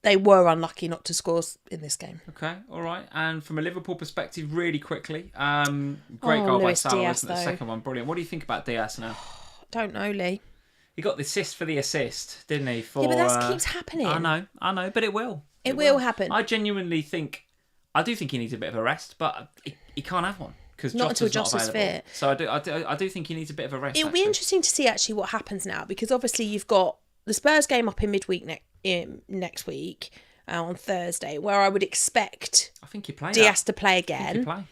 they were unlucky not to score in this game. Okay, all right. And from a Liverpool perspective, really quickly, great goal by Salah, wasn't the second one? Brilliant. What do you think about Diaz now? Don't know, Lee. He got the assist for the assist, didn't he? Yeah, but that keeps happening. I know, but it will. It will happen. I genuinely think, I do think he needs a bit of a rest, but he can't have one. Not until Jota's fit. So I do think he needs a bit of a rest. It'll be interesting to see actually what happens now, because obviously you've got the Spurs game up in midweek next week on Thursday, where I would expect Diaz to play again.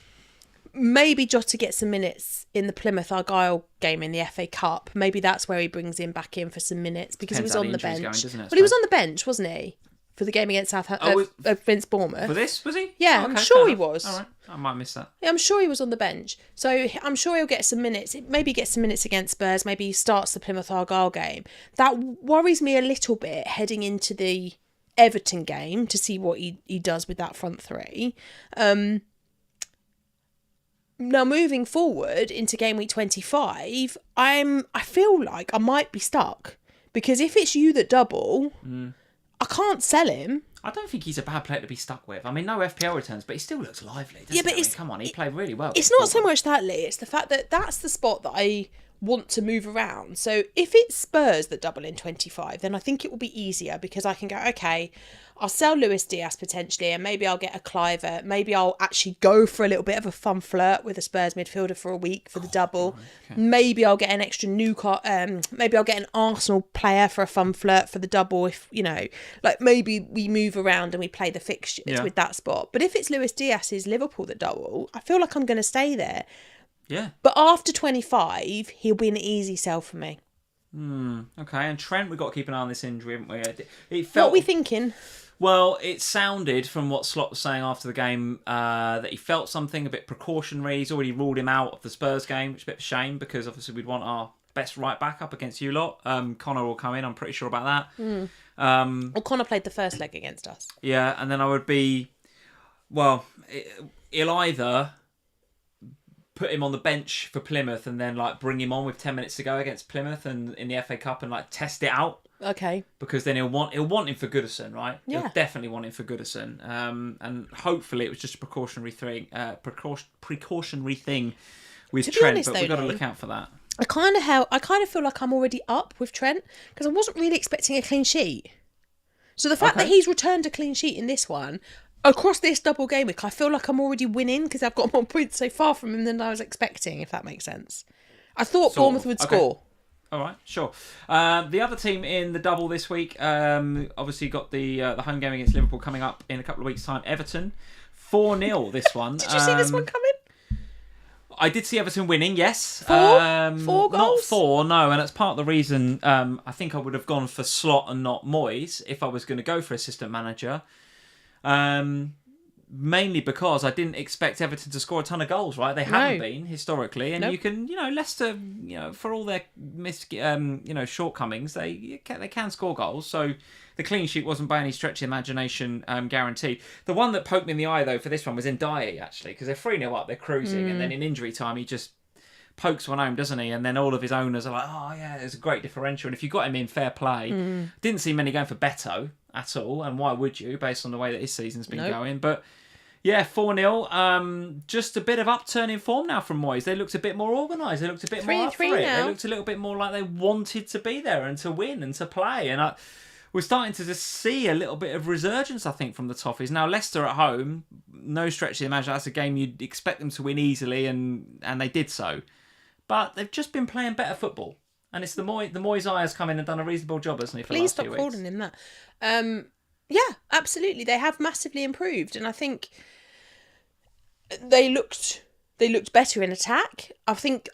Maybe Jota gets some minutes in the Plymouth Argyle game in the FA Cup. Maybe that's where he brings him back in for some minutes, because he was on the bench. He was on the bench, wasn't he? For the game against against Bournemouth. For this, was he? Yeah, I'm sure he was. All right, I might miss that. Yeah, I'm sure he was on the bench. So I'm sure he'll get some minutes. Maybe he gets some minutes against Spurs. Maybe he starts the Plymouth Argyle game. That worries me a little bit heading into the Everton game to see what he does with that front three. Now, moving forward into game week 25, I feel like I might be stuck, because if it's you that double, I can't sell him. I don't think he's a bad player to be stuck with. I mean, no FPL returns, but he still looks lively, doesn't he? Come on, he played really well. It's not so much that, Lee. It's the fact that that's the spot that I want to move around. So if it's Spurs that double in 25, then I think it will be easier, because I can go, okay, I'll sell Luis Diaz potentially, and maybe I'll get a Cliver. Maybe I'll actually go for a little bit of a fun flirt with a Spurs midfielder for a week for the double. Okay. Maybe I'll get an extra maybe I'll get an Arsenal player for a fun flirt for the double. If maybe we move around and we play the fixtures with that spot. But if it's Luis Diaz's Liverpool that double, I feel like I'm going to stay there. Yeah. But after 25, he'll be an easy sell for me. Okay, and Trent, we've got to keep an eye on this injury, haven't we? What are we thinking? Well, it sounded from what Slot was saying after the game that he felt something a bit precautionary. He's already ruled him out of the Spurs game, which is a bit of a shame, because obviously we'd want our best right back up against you lot. Connor will come in, I'm pretty sure about that. Well, Connor played the first leg against us. Yeah, and then I would be... Well, he'll either put him on the bench for Plymouth and then bring him on with 10 minutes to go against Plymouth and in the FA Cup and test it out. Okay. Because then he'll want him for Goodison, right? Yeah. He'll definitely want him for Goodison. And hopefully it was just a precautionary thing. Precautionary thing with Trent, but we've got to look out for that. I kind of feel like I'm already up with Trent, because I wasn't really expecting a clean sheet. So the fact that he's returned a clean sheet in this one, across this double game week, I feel like I'm already winning, because I've got more points so far from him than I was expecting, if that makes sense. I thought Bournemouth would score. All right, sure. The other team in the double this week, obviously got the home game against Liverpool coming up in a couple of weeks' time. Everton, 4-0 this one. Did you see this one coming? I did see Everton winning, yes. 4 goals? Not 4, no, and that's part of the reason I think I would have gone for Slot and not Moyes if I was going to go for assistant manager. Mainly because I didn't expect Everton to score a ton of goals, right? They haven't been historically, and you can, Leicester, for all their shortcomings, they can score goals. So the clean sheet wasn't by any stretch of imagination guaranteed. The one that poked me in the eye though for this one was Ndiaye, actually, because they're 3-0 up, they're cruising, and then in injury time he just pokes one home, doesn't he? And then all of his owners are like, oh yeah, there's a great differential. And if you got him in, fair play. Didn't see many going for Beto at all, and why would you, based on the way that his season's been going? But yeah, 4-0. Just a bit of upturn in form now from Moyes. They looked a bit more organised. They looked a bit more up for it. They looked a little bit more like they wanted to be there and to win and to play. And we're starting to just see a little bit of resurgence, I think, from the Toffees. Now, Leicester at home, no stretch of the imagination, that's a game you'd expect them to win easily, and they did so. But they've just been playing better football. And it's the Moyes eye has come in and done a reasonable job, hasn't he, for the last few weeks? Please stop calling him that. Yeah, absolutely. They have massively improved, and I think they looked better in attack. I think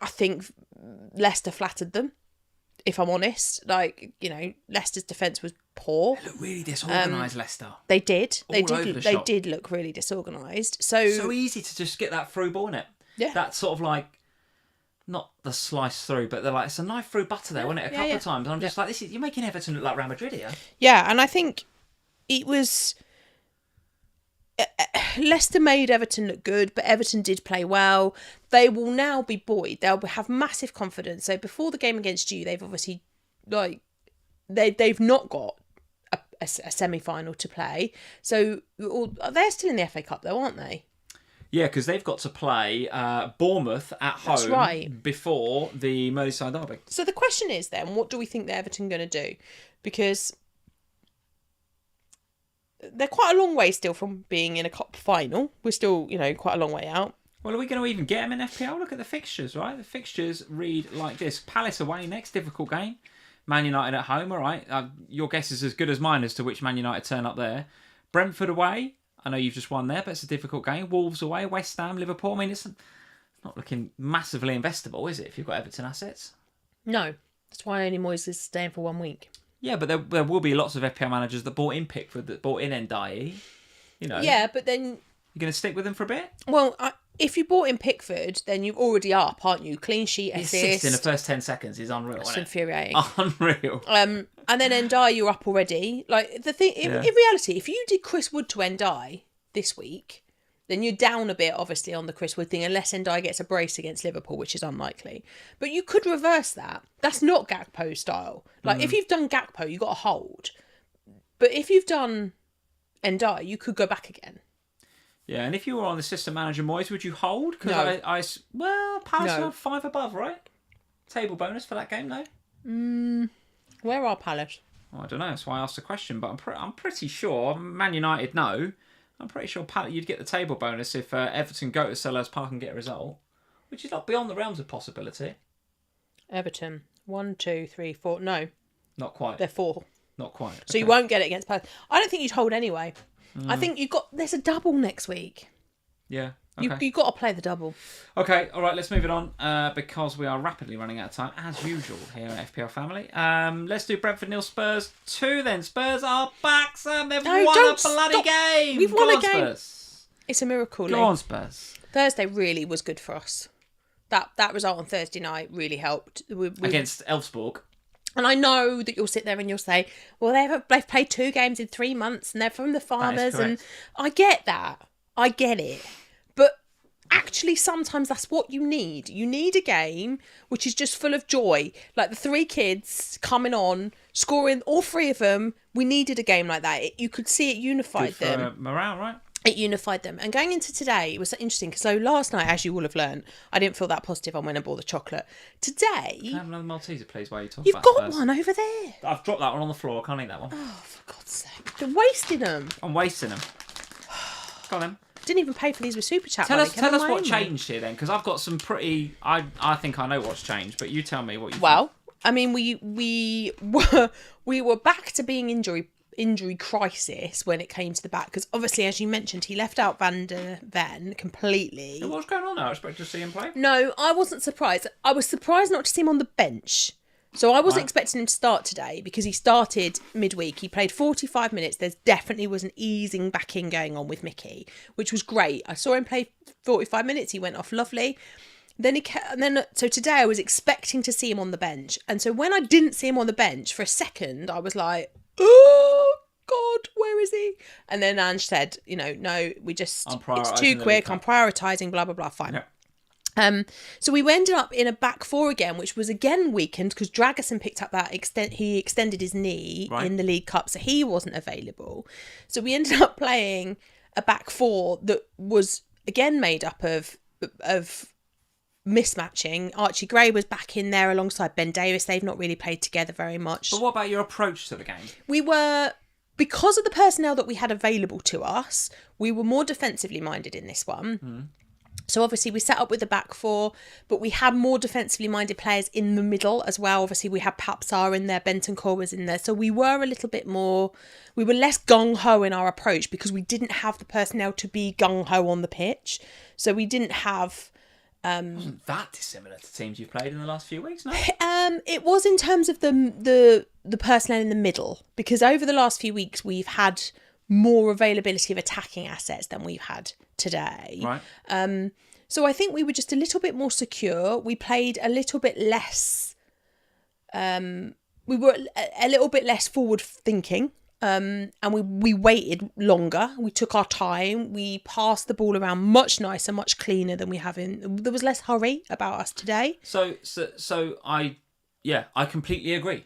Leicester flattered them, if I'm honest. Leicester's defence was poor. They looked really disorganised, Leicester. They did. They did look really disorganised. So easy to just get that through ball, innit? Yeah. That sort of not the slice through, but they're it's a knife through butter there, wasn't it? A couple of times. And I'm just you're making Everton look like Real Madrid here. Yeah, and I think it was... Leicester made Everton look good, but Everton did play well. They will now be buoyed. They'll have massive confidence. So before the game against you, they've obviously they've not got a semi-final to play. So they're still in the FA Cup though, aren't they? Yeah, because they've got to play Bournemouth at home before the Merseyside derby. So the question is then, what do we think the Everton are going to do? Because they're quite a long way still from being in a cup final. We're still, quite a long way out. Well, are we going to even get them in FPL? Look at the fixtures, right? The fixtures read like this. Palace away, next difficult game. Man United at home, all right. Your guess is as good as mine as to which Man United turn up there. Brentford away. I know you've just won there, but it's a difficult game. Wolves away, West Ham, Liverpool. I mean, it's not looking massively investable, is it, if you've got Everton assets? No. That's why only Moyes is staying for 1 week. Yeah, but there will be lots of FPL managers that bought in Pickford, that bought in Ndiaye. Yeah, but then... You're going to stick with them for a bit? Well, if you bought in Pickford, then you're already up, aren't you? Clean sheet, assist. In the first 10 seconds is unreal, That's isn't infuriating. Unreal. And then Ndiaye, you're up already. Like, the thing... In reality, if you did Chris Wood to Ndiaye this week, then you're down a bit, obviously, on the Chris Wood thing, unless Ndiaye gets a brace against Liverpool, which is unlikely. But you could reverse that. That's not Gakpo style. Like, if you've done Gakpo, you've got to hold. But if you've done Ndiaye, you could go back again. Yeah, and if you were on the system manager Moyes, would you hold? No. Palace are 5 above, right? Table bonus for that game, no? Where are Palace? Well, I don't know. That's why I asked the question. But I'm pretty sure Man United no. I'm pretty sure you'd get the table bonus if Everton go to Selhurst Park and get a result, which is not beyond the realms of possibility. Everton 1, 2, 3, 4. No, not quite. They're 4. Not quite. Okay. So you won't get it against Palace. I don't think you'd hold anyway. I think there's a double next week. Yeah. Okay. You've got to play the double. Okay, all right, let's move it on because we are rapidly running out of time, as usual, here at FPL Family. Let's do Brentford 0 Spurs 2 then. Spurs are back, Sam. They've won a bloody game. We've won a game. Spurs. It's a miracle. Go on, Spurs. Thursday really was good for us. That result on Thursday night really helped. Against Elfsborg. And I know that you'll sit there and you'll say, well, they've played 2 games in 3 months and they're from the farmers. And I get that. I get it. But actually, sometimes that's what you need. You need a game which is just full of joy. Like the 3 kids coming on, scoring, all 3 of them. We needed a game like that. You could see it unified them. Morale, right? It unified them. And going into today, it was interesting. So last night, as you will have learned, I didn't feel that positive on when I bought the chocolate. Today... Can I have another Malteser, please, while you talk about Spurs? You've got one over there. I've dropped that one on the floor. I can't eat that one. Oh, for God's sake. You're wasting them. I'm wasting them. Go on then. Didn't even pay for these with Super Chat. Tell us what changed here then, because I've got some pretty... I think I know what's changed, but you tell me what you think. I mean, we were back to being injury crisis when it came to the back, because obviously, as you mentioned, he left out Van der Ven completely. What's going on now? I expect to see him play. No, I wasn't surprised. I was surprised not to see him on the bench. So I wasn't expecting him to start today because he started midweek. He played 45 minutes. There definitely was an easing back in going on with Mickey, which was great. I saw him play 45 minutes. He went off lovely. So today I was expecting to see him on the bench. And so when I didn't see him on the bench for a second, I was like, oh God, where is he? And then Ange said, no, it's too quick. I'm prioritising, blah, blah, blah. Fine. Yeah. So we ended up in a back 4 again, which was again weakened because Dragusin picked up that he extended his knee in the League Cup, so he wasn't available. So we ended up playing a back 4 that was again made up of mismatching. Archie Gray was back in there alongside Ben Davies. They've not really played together very much. But what about your approach to the game? Because of the personnel that we had available to us, we were more defensively minded in this one. So obviously we set up with the back 4, but we had more defensively minded players in the middle as well. Obviously we had Papsar in there, Bentancur was in there. So we were less gung-ho in our approach because we didn't have the personnel to be gung-ho on the pitch. So we didn't have... wasn't that dissimilar to teams you've played in the last few weeks, no? It was in terms of the personnel in the middle, because over the last few weeks we've had more availability of attacking assets than we've had today. Right. So I think we were just a little bit more secure. We played a little bit less... we were a little bit less forward thinking. And we waited longer. We took our time. We passed the ball around much nicer, much cleaner than we have in... There was less hurry about us today. So I Yeah, I completely agree.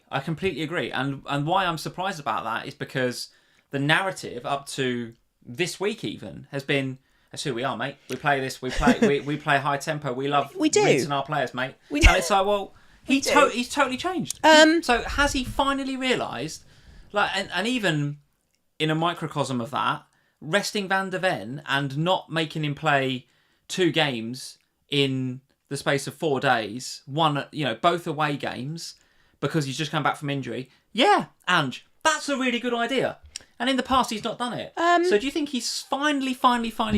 And why I'm surprised about that is because the narrative up to this week even has been, that's who we are, mate. We play this, we play high tempo, we love rinsing our players, mate. And it's like, well, he's totally changed. So has he finally realised, and even in a microcosm of that, resting Van der Ven and not making him play 2 games in the space of 4 days, both away games, because he's just come back from injury. Yeah, Ange, that's a really good idea. And in the past, he's not done it. So do you think he's finally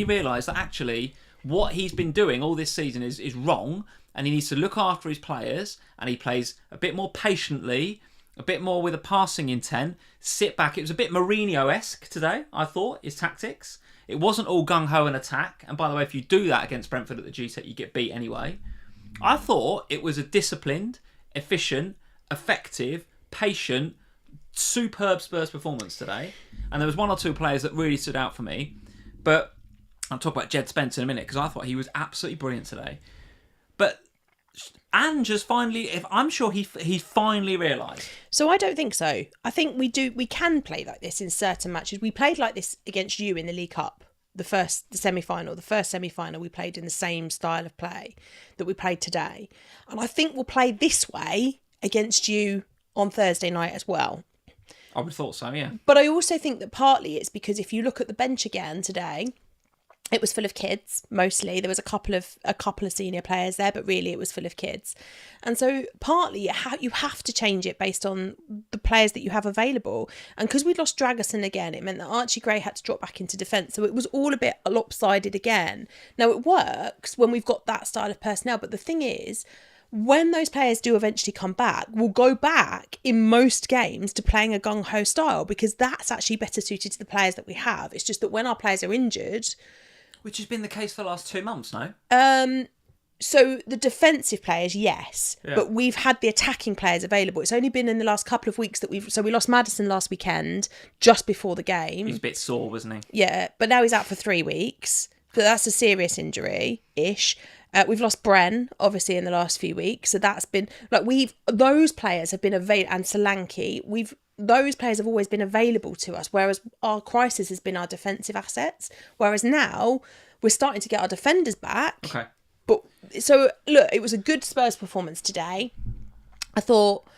realised that actually what he's been doing all this season is wrong, and he needs to look after his players, and he plays a bit more patiently, a bit more with a passing intent, sit back. It was a bit Mourinho-esque today, I thought, his tactics. It wasn't all gung-ho and attack. And by the way, if you do that against Brentford at the G-Tech, you get beat anyway. I thought it was a disciplined, efficient, effective, patient, superb Spurs performance today. And there was 1 or 2 players that really stood out for me. But I'll talk about Jed Spence in a minute, because I thought he was absolutely brilliant today. But Ange has I'm sure he's finally realised. So I don't think so. I think we can play like this in certain matches. We played like this against you in the League Cup, the first semi-final we played in the same style of play that we played today. And I think we'll play this way against you on Thursday night as well. I would have thought so, yeah. But I also think that partly it's because if you look at the bench again today, it was full of kids, mostly. There was a couple of senior players there, but really it was full of kids. And so partly you have to change it based on the players that you have available. And because we'd lost Dragerson again, it meant that Archie Gray had to drop back into defence. So it was all a bit lopsided again. Now, it works when we've got that style of personnel. But the thing is, when those players do eventually come back, we'll go back in most games to playing a gung-ho style, because that's actually better suited to the players that we have. It's just that when our players are injured... Which has been the case for the last 2 months, no? So the defensive players, yes. Yeah. But we've had the attacking players available. It's only been in the last couple of weeks that we lost Maddison last weekend, just before the game. He's a bit sore, wasn't he? Yeah, but now he's out for 3 weeks. So that's a serious injury-ish. We've lost Bren, obviously, in the last few weeks. So that's been... those players have been available, and Solanke, those players have always been available to us, whereas our crisis has been our defensive assets. Whereas now we're starting to get our defenders back. Okay. But so look, it was a good Spurs performance today. I thought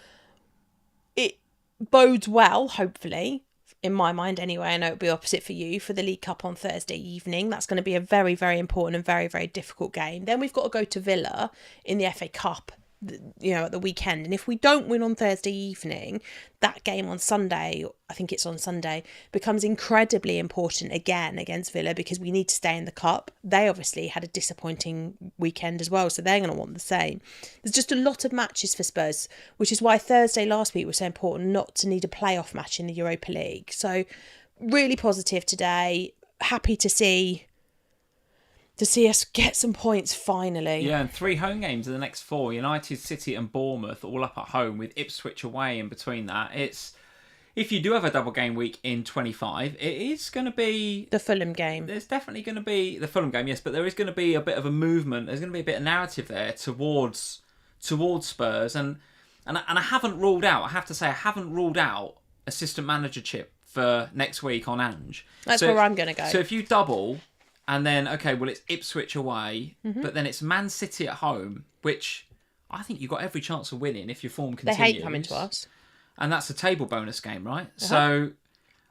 it bodes well, hopefully, in my mind anyway. I know it'll be opposite for you, for the League Cup on Thursday evening. That's going to be a very, very important and very, very difficult game. Then we've got to go to Villa in the FA Cup, at the weekend. And if we don't win on Thursday evening, that game on Sunday, I think it's on Sunday, becomes incredibly important again against Villa, because we need to stay in the Cup. They obviously had a disappointing weekend as well, so they're going to want the same. There's just a lot of matches for Spurs, which is why Thursday last week was so important, not to need a playoff match in the Europa League. So really positive today. Happy to see us get some points finally. Yeah, and 3 home games in the next 4. United, City and Bournemouth all up at home, with Ipswich away in between that. If you do have a double game week in 25, it is going to be... the Fulham game. There's definitely going to be... the Fulham game, yes, but there is going to be a bit of a movement. There's going to be a bit of narrative there towards Spurs. And I haven't ruled out, I have to say, assistant managership for next week on Ange. That's where I'm going to go. So if you double... and then, it's Ipswich away, but then it's Man City at home, which I think you've got every chance of winning if your form continues. They hate coming to us. And that's a table bonus game, right? So,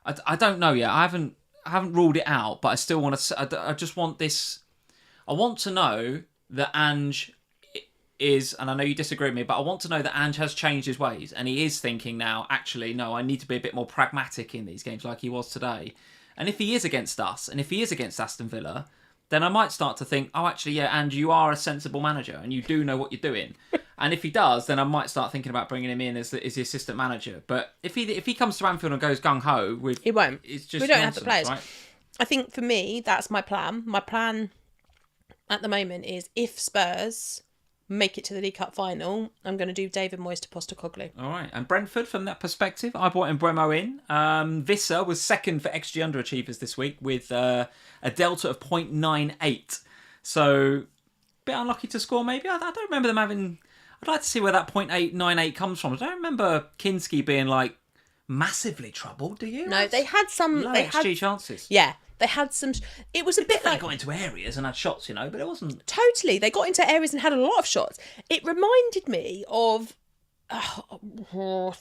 I don't know yet. I haven't ruled it out, but I still want to... I just want this... I want to know that Ange is... and I know you disagree with me, but I want to know that Ange has changed his ways, and he is thinking now, actually, no, I need to be a bit more pragmatic in these games like he was today. And if he is against us, and if he is against Aston Villa, then I might start to think, oh, actually, yeah, and you are a sensible manager, and you do know what you're doing. And if he does, then I might start thinking about bringing him in as the assistant manager. But if he comes to Anfield and goes gung-ho... he won't. It's just we don't nonsense, have the players. Right? I think for me, that's my plan. My plan at the moment is, if Spurs make it to the League Cup final, I'm going to do David Moyes to Postecoglou. All right. And Brentford, from that perspective, I brought Mbeumo in. Visser was second for XG underachievers this week with a delta of 0.98. So, a bit unlucky to score maybe. I don't remember them having... I'd like to see where that 0.898 comes from. I don't remember Kinski being like massively troubled, do you? No, they had some low XG chances. Yeah, they had some. It was a bit like they got into areas and had shots, but it wasn't totally. They got into areas and had a lot of shots. It reminded me of about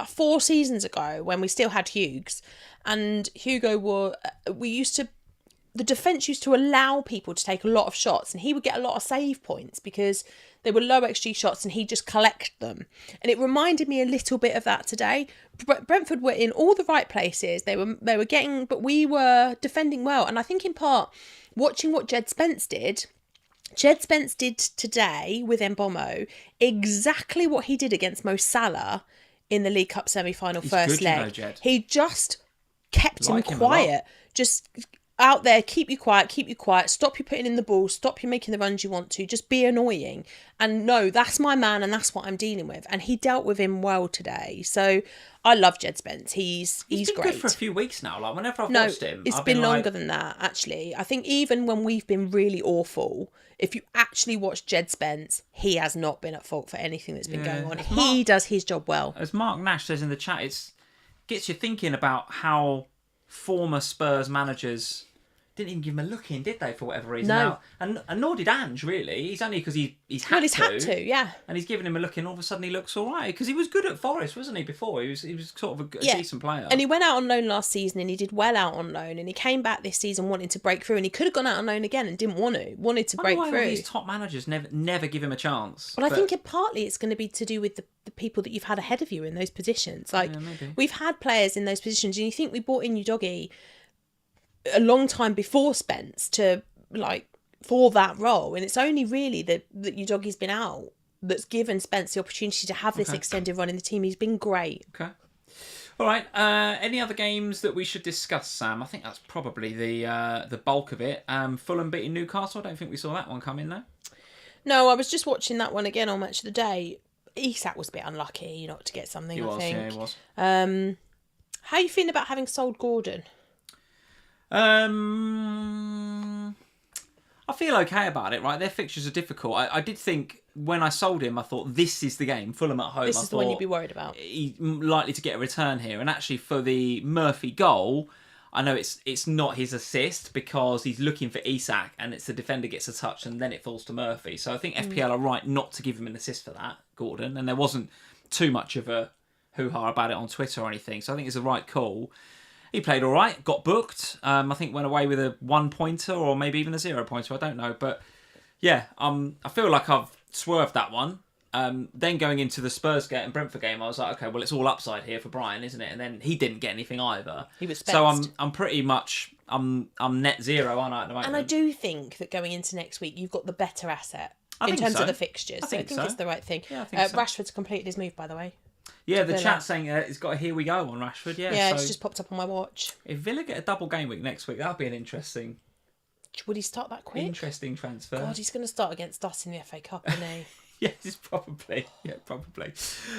4 seasons ago when we still had Hughes, and Hugo the defence used to allow people to take a lot of shots, and he would get a lot of save points because they were low XG shots and he'd just collect them. And it reminded me a little bit of that today. Brentford were in all the right places. They were getting, but we were defending well. And I think in part, watching what Jed Spence did today with Mbomo exactly what he did against Mo Salah in the League Cup semi-final first leg. He just kept him quiet. Just out there, keep you quiet, stop you putting in the ball, stop you making the runs you want to, just be annoying. And no, that's my man and that's what I'm dealing with. And he dealt with him well today. So I love Jed Spence. He's been great. Good for a few weeks now. Like whenever I've watched him, it's been longer than that, actually. I think even when we've been really awful, if you actually watch Jed Spence, he has not been at fault for anything that's been going on. He does his job well. As Mark Nash says in the chat, it gets you thinking about how former Spurs managers didn't even give him a look in, did they, for whatever reason? No. And nor did Ange, really. He's only because he's had to, yeah. And he's given him a look in, all of a sudden he looks all right. Because he was good at Forest, wasn't he, before? He was sort of a decent player. And he went out on loan last season and he did well out on loan. And he came back this season wanting to break through. And he could have gone out on loan again and didn't want to. Wanted to break through. These top managers never give him a chance. But I think partly it's going to be to do with the people that you've had ahead of you in those positions. Like, we've had players in those positions. And you think we brought in Udogie a long time before Spence for that role, and it's only really that Udogie's been out that's given Spence the opportunity to have this extended run in the team. He's been great. Okay. All right. Any other games that we should discuss, Sam? I think that's probably the bulk of it. Fulham beating Newcastle. I don't think we saw that one coming though. No, I was just watching that one again on Match of the Day. Isak was a bit unlucky not to get something. I think. Yeah, he was. How are you feeling about having sold Gordon? I feel okay about it, right? Their fixtures are difficult. I did think when I sold him, I thought this is the game. Fulham at home. This is the one you'd be worried about. He's likely to get a return here. And actually for the Murphy goal, I know it's not his assist because he's looking for Isak and it's the defender gets a touch and then it falls to Murphy. So I think FPL are right not to give him an assist for that, Gordon. And there wasn't too much of a hoo-ha about it on Twitter or anything. So I think it's the right call. He played all right, got booked. I think went away with a 1-pointer or maybe even a 0-pointer. I don't know. But yeah, I feel like I've swerved that one. Then going into the Spurs game and Brentford game, I was like, okay, well, it's all upside here for Brian, isn't it? And then he didn't get anything either. He was so I'm pretty much I'm net zero, aren't I, at the moment? And I do think that going into next week, you've got the better asset in terms of the fixtures. I think it's the right thing. Yeah, I think so. Rashford's completed his move, by the way. Yeah, the chat's saying it's got a here we go on Rashford. Yeah, it's just popped up on my watch. If Villa get a double game week next week, that'll be an interesting. Would he start that quick? Interesting transfer. God, he's going to start against us in the FA Cup, isn't he? Yes, probably. Yeah, probably.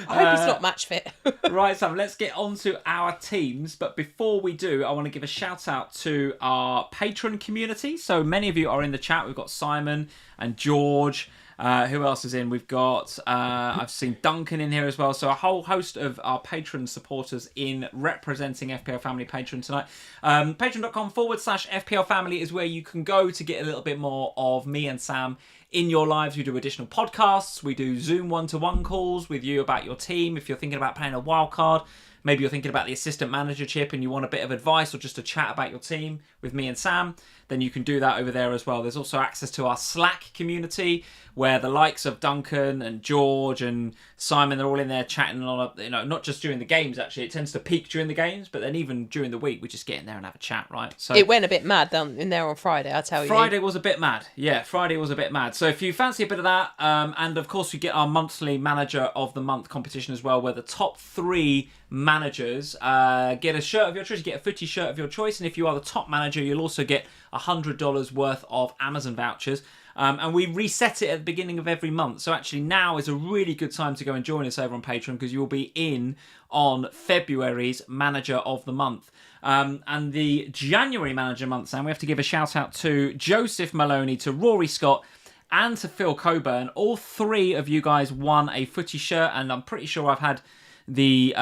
I hope he's not match fit. Right, Sam, let's get on to our teams. But before we do, I want to give a shout out to our patron community. So many of you are in the chat. We've got Simon and George. Who else is in? We've got, I've seen Duncan in here as well. So a whole host of our patron supporters in representing FPL Family Patron tonight. Patreon.com/FPL Family is where you can go to get a little bit more of me and Sam in your lives. We do additional podcasts. We do Zoom one-to-one calls with you about your team. If you're thinking about playing a wild card, maybe you're thinking about the assistant manager chip and you want a bit of advice or just a chat about your team with me and Sam, then you can do that over there as well. There's also access to our Slack community where the likes of Duncan and George and Simon, they're all in there chatting on, not just during the games, actually. It tends to peak during the games, but then even during the week, we just get in there and have a chat, right? So it went a bit mad down in there on Friday, I tell you. Friday was a bit mad. Yeah, Friday was a bit mad. So if you fancy a bit of that, and of course we get our monthly Manager of the Month competition as well, where the top 3 managers get a shirt of your choice. You get a footy shirt of your choice, and if you are the top manager, you'll also get $100 worth of Amazon vouchers. And we reset it at the beginning of every month. So actually now is a really good time to go and join us over on Patreon because you'll be in on February's Manager of the Month. And the January Manager Month, Sam, we have to give a shout out to Joseph Maloney, to Rory Scott, and to Phil Coburn. All three of you guys won a footy shirt, and I'm pretty sure I've had the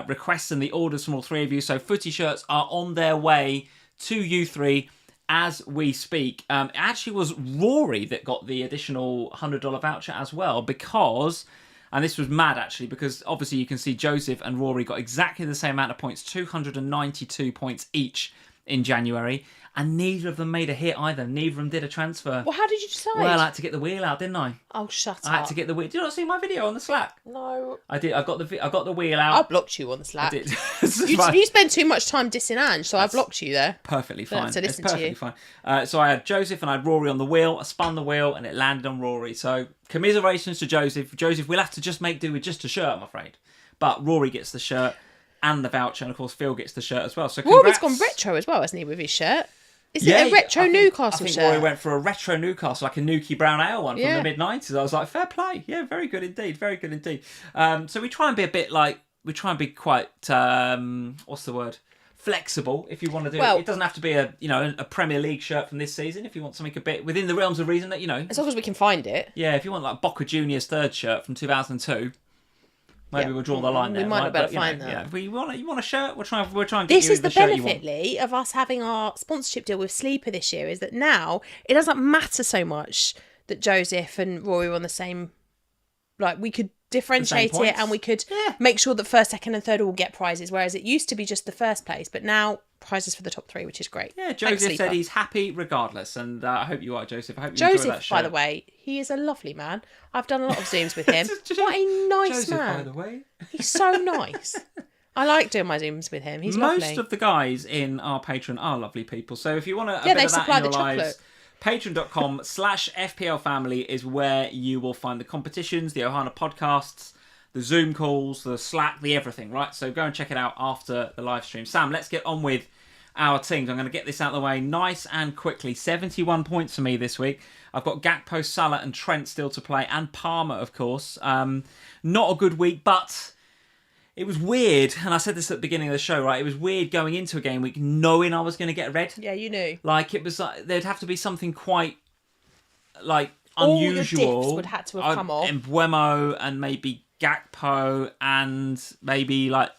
requests and the orders from all three of you. So footy shirts are on their way to you three as we speak. It actually was Rory that got the additional $100 voucher as well, because, and this was mad actually, because obviously you can see Joseph and Rory got exactly the same amount of points, 292 points each in January, and neither of them made a hit either. Neither of them did a transfer. Well, how did you decide? Well, I had to get the wheel out, didn't I? Oh, shut up. I had to get the wheel. Did you not see my video on the Slack? No. I did. I got the wheel out. I blocked you on the Slack. I did. You spend too much time dissing Ange, so I blocked you there. Perfectly fine. To listen to you. Fine. So I had Joseph and I had Rory on the wheel. I spun the wheel and it landed on Rory. So commiserations to Joseph. Joseph, we'll have to just make do with just a shirt, I'm afraid. But Rory gets the shirt and the voucher, and of course Phil gets the shirt as well. So congrats. Rory's gone retro as well, hasn't he, with his shirt? Is it a retro Newcastle shirt? I think Rory went for a retro Newcastle, like a Nuki Brown Ale one from the mid-90s. I was like, fair play. Yeah, very good indeed. Very good indeed. So we try and be a bit like, we try and be quite, what's the word? Flexible, if you want to do it. It doesn't have to be a Premier League shirt from this season. If you want something a bit within the realms of reason, that, as long as we can find it. Yeah, if you want like Boca Juniors' third shirt from 2002. Maybe we'll draw the line there. We might better find that. Yeah, if you want a shirt, we'll try and get this you is the the shirt you want. benefit, Lee, of us having our sponsorship deal with Sleeper this year, is that now it doesn't matter so much that Joseph and Rory were on the same. Like, we could differentiate it, and we could make sure that first, second, and third all get prizes. Whereas it used to be just the first place, but now prizes for the top three, which is great. Yeah, Joseph said he's happy regardless, and I hope you are, Joseph. I hope you enjoy that shirt. By the way, he is a lovely man. I've done a lot of Zooms with him. What a nice Joseph, man. by the way. He's so nice. I like doing my Zooms with him. He's lovely. Most of the guys in our Patreon are lovely people, so if you want a bit they of that supply in your the chocolate. lives, patreon.com/FPLFamily is where you will find the competitions, the Ohana podcasts, the Zoom calls, the Slack, the everything, right? So go and check it out after the live stream. Sam, let's get on with our teams. I'm going to get this out of the way nice and quickly. 71 points for me this week. I've got Gakpo, Salah and Trent still to play, and Palmer, of course. Not a good week, but it was weird, and I said this at the beginning of the show, right? It was weird going into a game week knowing I was going to get a red. Yeah, you knew. Like, it was like there'd have to be something quite like all unusual. All the diffs would have to have come off. Mbeumo and maybe Gakpo and maybe like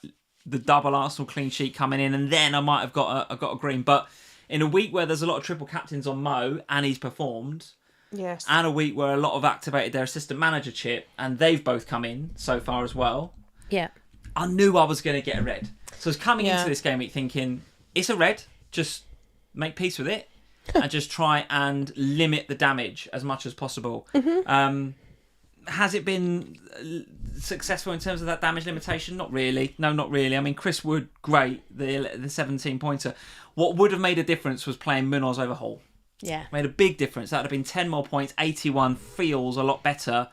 the double Arsenal clean sheet coming in, and then I might have got a green. But in a week where there's a lot of triple captains on Mo and he's performed, yes, and a week where a lot have activated their assistant manager chip and they've both come in so far as well. Yeah, I knew I was going to get a red. So I was coming into this game week thinking, it's a red, just make peace with it and just try and limit the damage as much as possible. Mm-hmm. Has it been successful in terms of that damage limitation? Not really. No, not really. I mean, Chris Wood, great, the 17-pointer. What would have made a difference was playing Munoz over Hall. Yeah. Made a big difference. That would have been 10 more points. 81 feels a lot better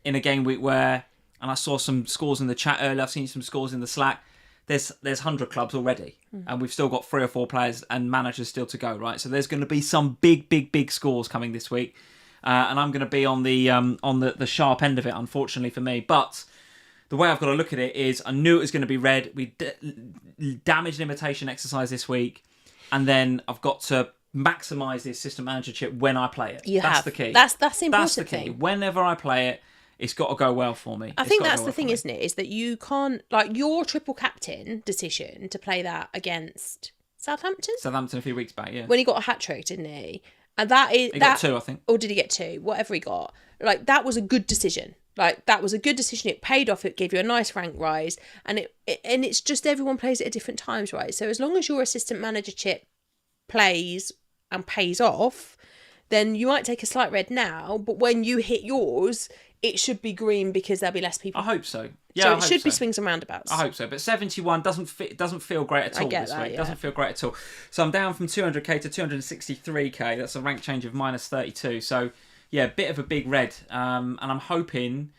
in a game week where, and I saw some scores in the chat earlier, I've seen some scores in the Slack, there's 100 clubs already, and we've still got 3 or 4 players and managers still to go, right? So there's going to be some big scores coming this week. And I'm going to be on the sharp end of it, unfortunately for me. But the way I've got to look at it is, I knew it was going to be red. We damage limitation exercise this week, and then I've got to maximise the assistant manager chip when I play it. That's the key. That's the important That's the key. thing. Whenever I play it, it's got to go well for me. I think that's the thing, isn't it? Is that you can't, like, your triple captain decision to play that against Southampton a few weeks back, yeah. When he got a hat trick, didn't he? And that is he got 2, I think. Or did he get 2? Whatever he got. Like, that was a good decision. Like, that was a good decision. It paid off. It gave you a nice rank rise. And it's just everyone plays it at different times, right? So as long as your assistant manager chip plays and pays off, then you might take a slight red now, but when you hit yours, it should be green because there'll be less people. I hope so. Yeah, so it should be swings and roundabouts. I hope so. But 71 doesn't feel great at all this week. It doesn't feel great at all. So I'm down from 200k to 263k. That's a rank change of minus 32. So yeah, bit of a big red. And I'm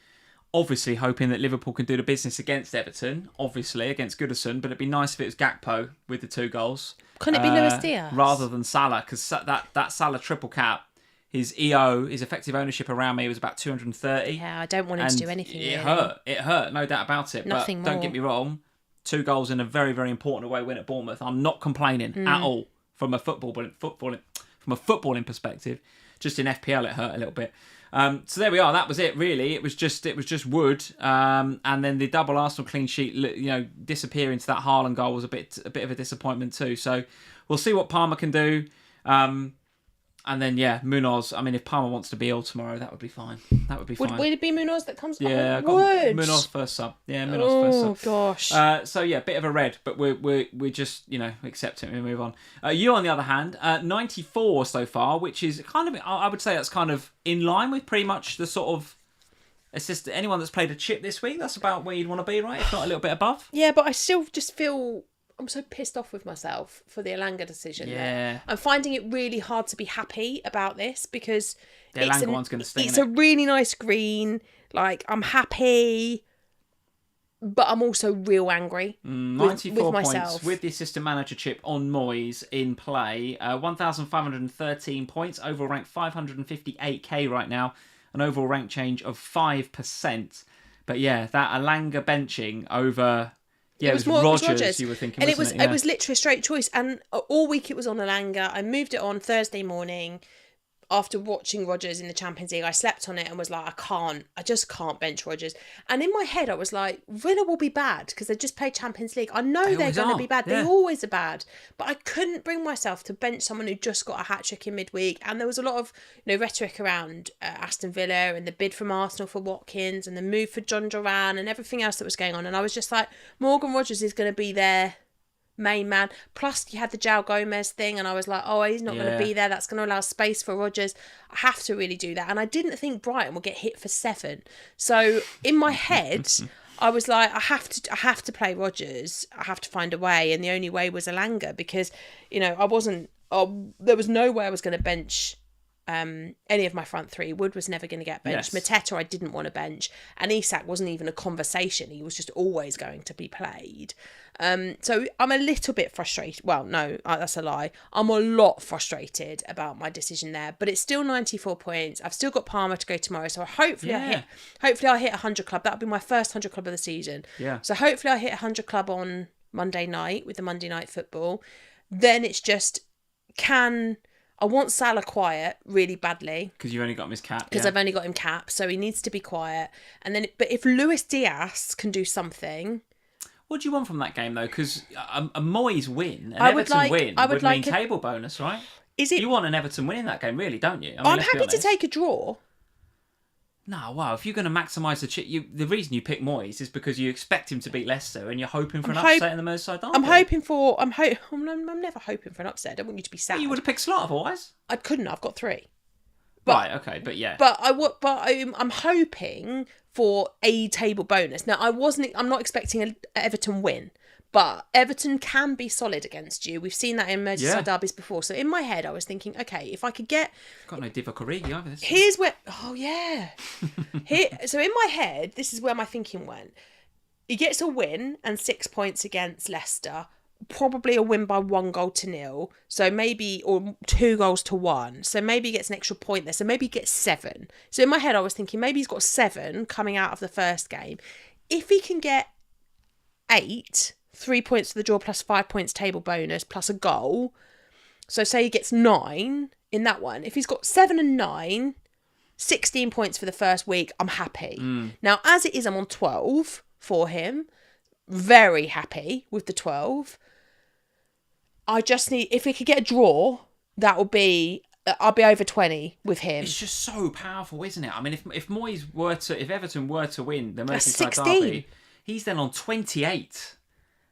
obviously hoping that Liverpool can do the business against Everton, obviously against Goodison. But it'd be nice if it was Gakpo with the 2 goals. Can it be Luis Diaz rather than Salah? Because that Salah triple cap. His EO, his effective ownership around me was about 230. Yeah, I don't want him to do anything. It hurt. It hurt, no doubt about it. Nothing but don't get me wrong, 2 goals in a very, very important away win at Bournemouth. I'm not complaining at all from a footballing perspective. Just in FPL, it hurt a little bit. So there we are. That was it. Really, it was just Wood, and then the double Arsenal clean sheet, disappear into that Haaland goal was a bit of a disappointment too. So we'll see what Palmer can do. And then, Munoz. I mean, if Palmer wants to be ill tomorrow, that would be fine. Would it be Munoz that comes? Yeah, Munoz first sub. Yeah, Munoz first sub. Oh gosh. So bit of a red, but we just accept it and we move on. You, on the other hand, 94 so far, which is kind of, I would say that's kind of in line with pretty much the sort of assist. Anyone that's played a chip this week, that's about where you'd want to be, right? If not a little bit above. Yeah, but I still just feel. I'm so pissed off with myself for the Elanga decision. Yeah. I'm finding it really hard to be happy about this because the Elanga one's going to sting. It's a really nice green. Like, I'm happy, but I'm also real angry 94 with points myself. With the assistant manager chip on Moyes in play. 1,513 points. Overall rank 558k right now. An overall rank change of 5%. But that Elanga benching over... Yeah, it was Rogers, you were thinking, and it was literally a straight choice. And all week it was on Elanga. I moved it on Thursday morning after watching Rogers in the Champions League. I slept on it and was like, I just can't bench Rogers. And in my head, I was like, Villa will be bad because they just played Champions League. I know they're going to be bad. Yeah. They always are bad. But I couldn't bring myself to bench someone who just got a hat-trick in midweek. And there was a lot of rhetoric around Aston Villa and the bid from Arsenal for Watkins and the move for John Duran and everything else that was going on. And I was just like, Morgan Rogers is going to be there. Main man. Plus you had the João Gomez thing and I was like, he's not going to be there. That's going to allow space for Rogers. I have to really do that. And I didn't think Brighton would get hit for 7. So in my head, I was like, I have to play Rogers. I have to find a way. And the only way was Elanga because, there was no way I was going to bench any of my front three. Wood was never going to get benched. Yes. Mateta I didn't want to bench. And Isak wasn't even a conversation. He was just always going to be played. So I'm a little bit frustrated. Well, no, that's a lie. I'm a lot frustrated about my decision there. But it's still 94 points. I've still got Palmer to go tomorrow. So hopefully I'll hit 100 club. That'll be my first 100 club of the season. Yeah. So hopefully I'll hit 100 club on Monday night with the Monday night football. Then it's just I want Salah quiet really badly. Because you've only got him his cap. Because I've only got him cap, so he needs to be quiet. And then, but if Luis Diaz can do something... What do you want from that game, though? Because a Moyes win, an Everton win, would mean table bonus, right? Is it? You want an Everton win in that game, really, don't you? I'm happy to take a draw. No, well, if you're going to maximise the reason you pick Moyes is because you expect him to beat Leicester and you're hoping for an upset in the Merseyside derby. I'm never hoping for an upset. I don't want you to be sad. Well, you would have picked Slot otherwise. I couldn't. I've got 3. Right. Okay. But yeah. But I'm hoping for a table bonus. Now I'm not expecting an Everton win. But Everton can be solid against you. We've seen that in Merseyside derbies before. So in my head, I was thinking, okay, if I could get... Got no Divock Origi either. Here's where... Oh, yeah. So in my head, this is where my thinking went. He gets a win and 6 points against Leicester. Probably a win by 1-0. So maybe... Or 2-1. So maybe he gets an extra point there. So maybe he gets 7. So in my head, I was thinking maybe he's got 7 coming out of the first game. If he can get 8... 3 points for the draw plus 5 points table bonus plus a goal. So say he gets 9 in that one. If he's got 7 and 9, 16 points for the first week, I'm happy. Now, as it is, I'm on 12 for him. Very happy with the 12. I just need, if we could get a draw, that would be, I'll be over 20 with him. It's just so powerful, isn't it? I mean, if Everton were to win the Merseyside derby, he's then on 28.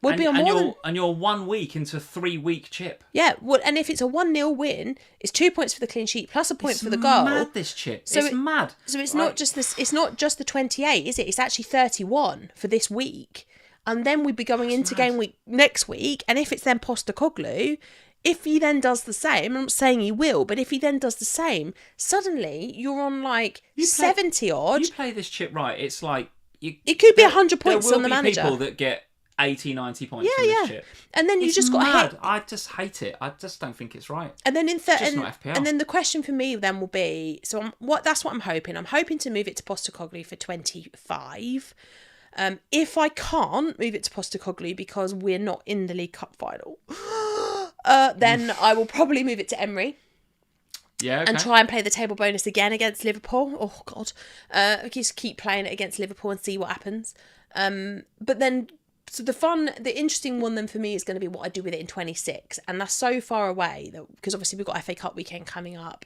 Would be on more and you're 1 week into a 3-week chip. Yeah, well, and if it's a 1-0 win, it's 2 points for the clean sheet plus a point for the goal. It's mad, this chip. So it's mad. So it's not just this. It's not just the 28, is it? It's actually 31 for this week, and then we'd be going into game week next week. And if it's then Postecoglou, if he then does the same, I'm not saying he will, but if he then does the same, suddenly you're on like 70 odd. You play this chip right, it's like it could be 100 points on the manager. There will be people that get 80, 90 points from this chip. And then you just got mad. hit. I just hate it. I just don't think it's right. And then it's just not FPL. And then the question for me then will be, so that's what I'm hoping. I'm hoping to move it to Postecoglou for 25. If I can't move it to Postecoglou because we're not in the League Cup final, then I will probably move it to Emery. Yeah, okay. And try and play the table bonus again against Liverpool. Oh, God. Just keep playing it against Liverpool and see what happens. But then, so the interesting one then for me is going to be what I do with it in 26. And that's so far away, because obviously we've got FA Cup weekend coming up.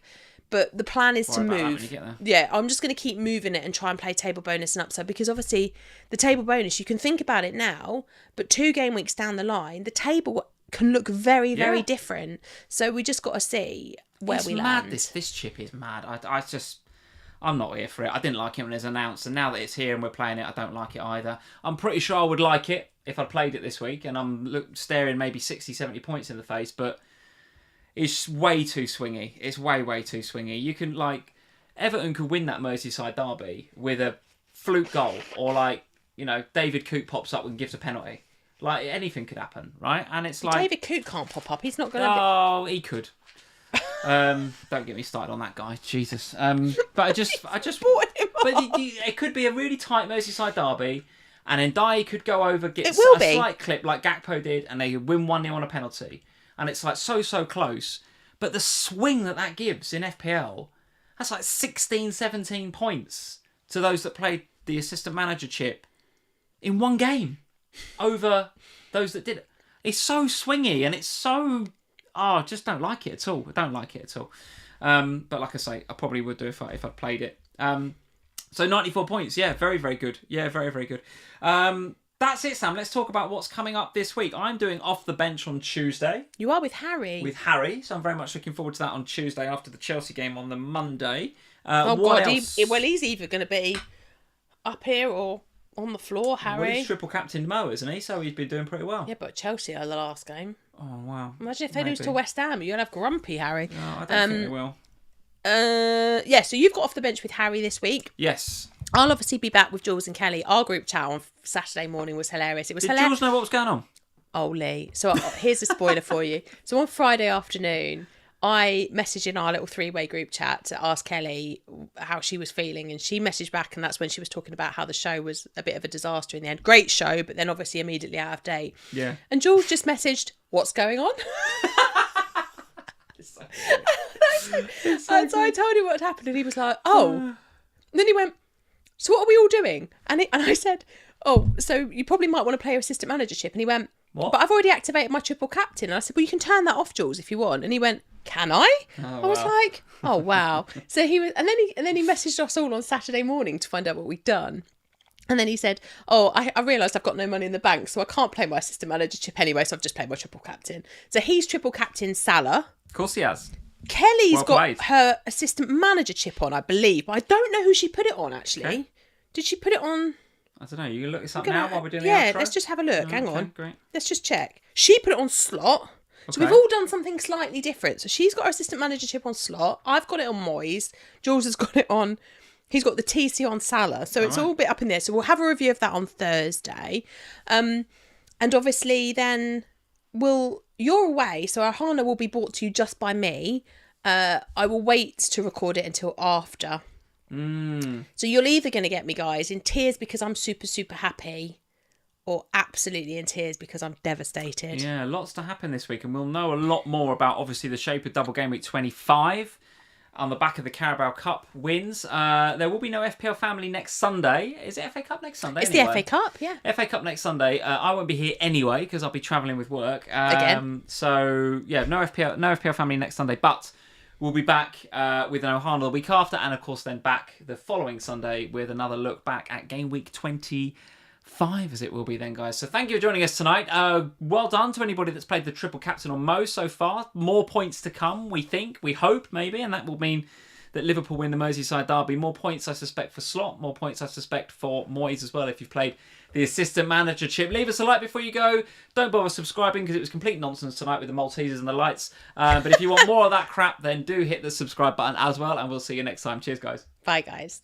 But the plan is to move. Yeah, I'm just going to keep moving it and try and play table bonus and upside, because obviously the table bonus, you can think about it now, but 2 game weeks down the line, the table can look very, very different. So we just got to see where we land. This chip is mad. I'm not here for it. I didn't like it when it was announced, and now that it's here and we're playing it, I don't like it either. I'm pretty sure I would like it if I played it this week, and I'm staring maybe 60, 70 points in the face, but it's way too swingy. It's way, way too swingy. You can, Everton could win that Merseyside derby with a fluke goal, or David Coote pops up and gives a penalty. Anything could happen, right? And it's David Coote can't pop up. He's not going to Oh, he could. Don't get me started on that guy, Jesus. But I just brought him but it could be a really tight Merseyside derby, and then Dye could go over, get a slight clip like Gakpo did, and they could win 1-0 on a penalty, and it's so close. But the swing that gives in FPL, that's 16, 17 points to those that played the assistant manager chip in one game over those that did it. It's so swingy, and it's so... I just don't like it at all. I don't like it at all. But like I say, I probably would do if I'd played it. So 94 points. Yeah, very, very good. Yeah, very, very good. That's it, Sam. Let's talk about what's coming up this week. I'm doing Off the Bench on Tuesday. You are with Harry. With Harry. So I'm very much looking forward to that on Tuesday after the Chelsea game on the Monday. He's either going to be up here or on the floor, Harry. Well, he's triple captained Mo, isn't he? So he's been doing pretty well. Yeah, but Chelsea are the last game. Oh, wow. Imagine if they lose to West Ham. You'll have grumpy, Harry. No, I don't think they will. So you've got Off the Bench with Harry this week. Yes. I'll obviously be back with Jules and Kelly. Our group chat on Saturday morning was hilarious. Did Jules know what was going on? Oh, Lee. So here's a spoiler for you. So on Friday afternoon, I messaged in our little 3-way group chat to ask Kelly how she was feeling, and she messaged back, and that's when she was talking about how the show was a bit of a disaster in the end. Great show, but then obviously immediately out of date. Yeah. And Jules just messaged, "What's going on?" So I told him what had happened, and he was like, "Oh." And then he went, "So what are we all doing?" And I said, "Oh, so you probably might want to play your assistant manager chip." And he went, "What? But I've already activated my triple captain." And I said, "Well, you can turn that off, Jules, if you want." And he went, "Can I?" I was like, "Oh wow." So he was, and then he messaged us all on Saturday morning to find out what we'd done. And then he said, "Oh, I realised I've got no money in the bank, so I can't play my assistant manager chip anyway, so I've just played my triple captain." So he's triple captain Salah. Of course he has. Kelly's got her assistant manager chip on, I believe, but I don't know who she put it on, actually. Okay. Did she put it on? I don't know. You can look this up now while we're doing the outro? Yeah, let's just have a look. Hang on. Great. Let's just check. She put it on slot. Okay. So we've all done something slightly different. So she's got her assistant manager chip on slot. I've got it on Moyes. Jules has got it on... He's got the TC on Salah. So it's all a bit up in there. So we'll have a review of that on Thursday. And obviously then you're away. So our Hana will be brought to you just by me. I will wait to record it until after. So you're either going to get me, guys, in tears because I'm super, super happy, or absolutely in tears because I'm devastated. Yeah, lots to happen this week, and we'll know a lot more about, obviously, the shape of Double Game Week 25 on the back of the Carabao Cup wins. There will be no FPL Family next Sunday. Is it FA Cup next Sunday? It's anyway? The FA Cup, yeah. FA Cup next Sunday. I won't be here anyway because I'll be travelling with work. Again. So, yeah, no FPL Family next Sunday, but... We'll be back with an Ohana the week after, and of course then back the following Sunday with another look back at Game Week 25, as it will be then, guys. So thank you for joining us tonight. Well done to anybody that's played the triple captain on Mo so far. More points to come, we think, we hope maybe, and that will mean that Liverpool win the Merseyside derby. More points, I suspect, for Slot. More points, I suspect, for Moyes as well, if you've played the assistant manager chip. Leave us a like before you go. Don't bother subscribing because it was complete nonsense tonight with the Maltesers and the lights. But if you want more of that crap, then do hit the subscribe button as well, and we'll see you next time. Cheers, guys. Bye, guys.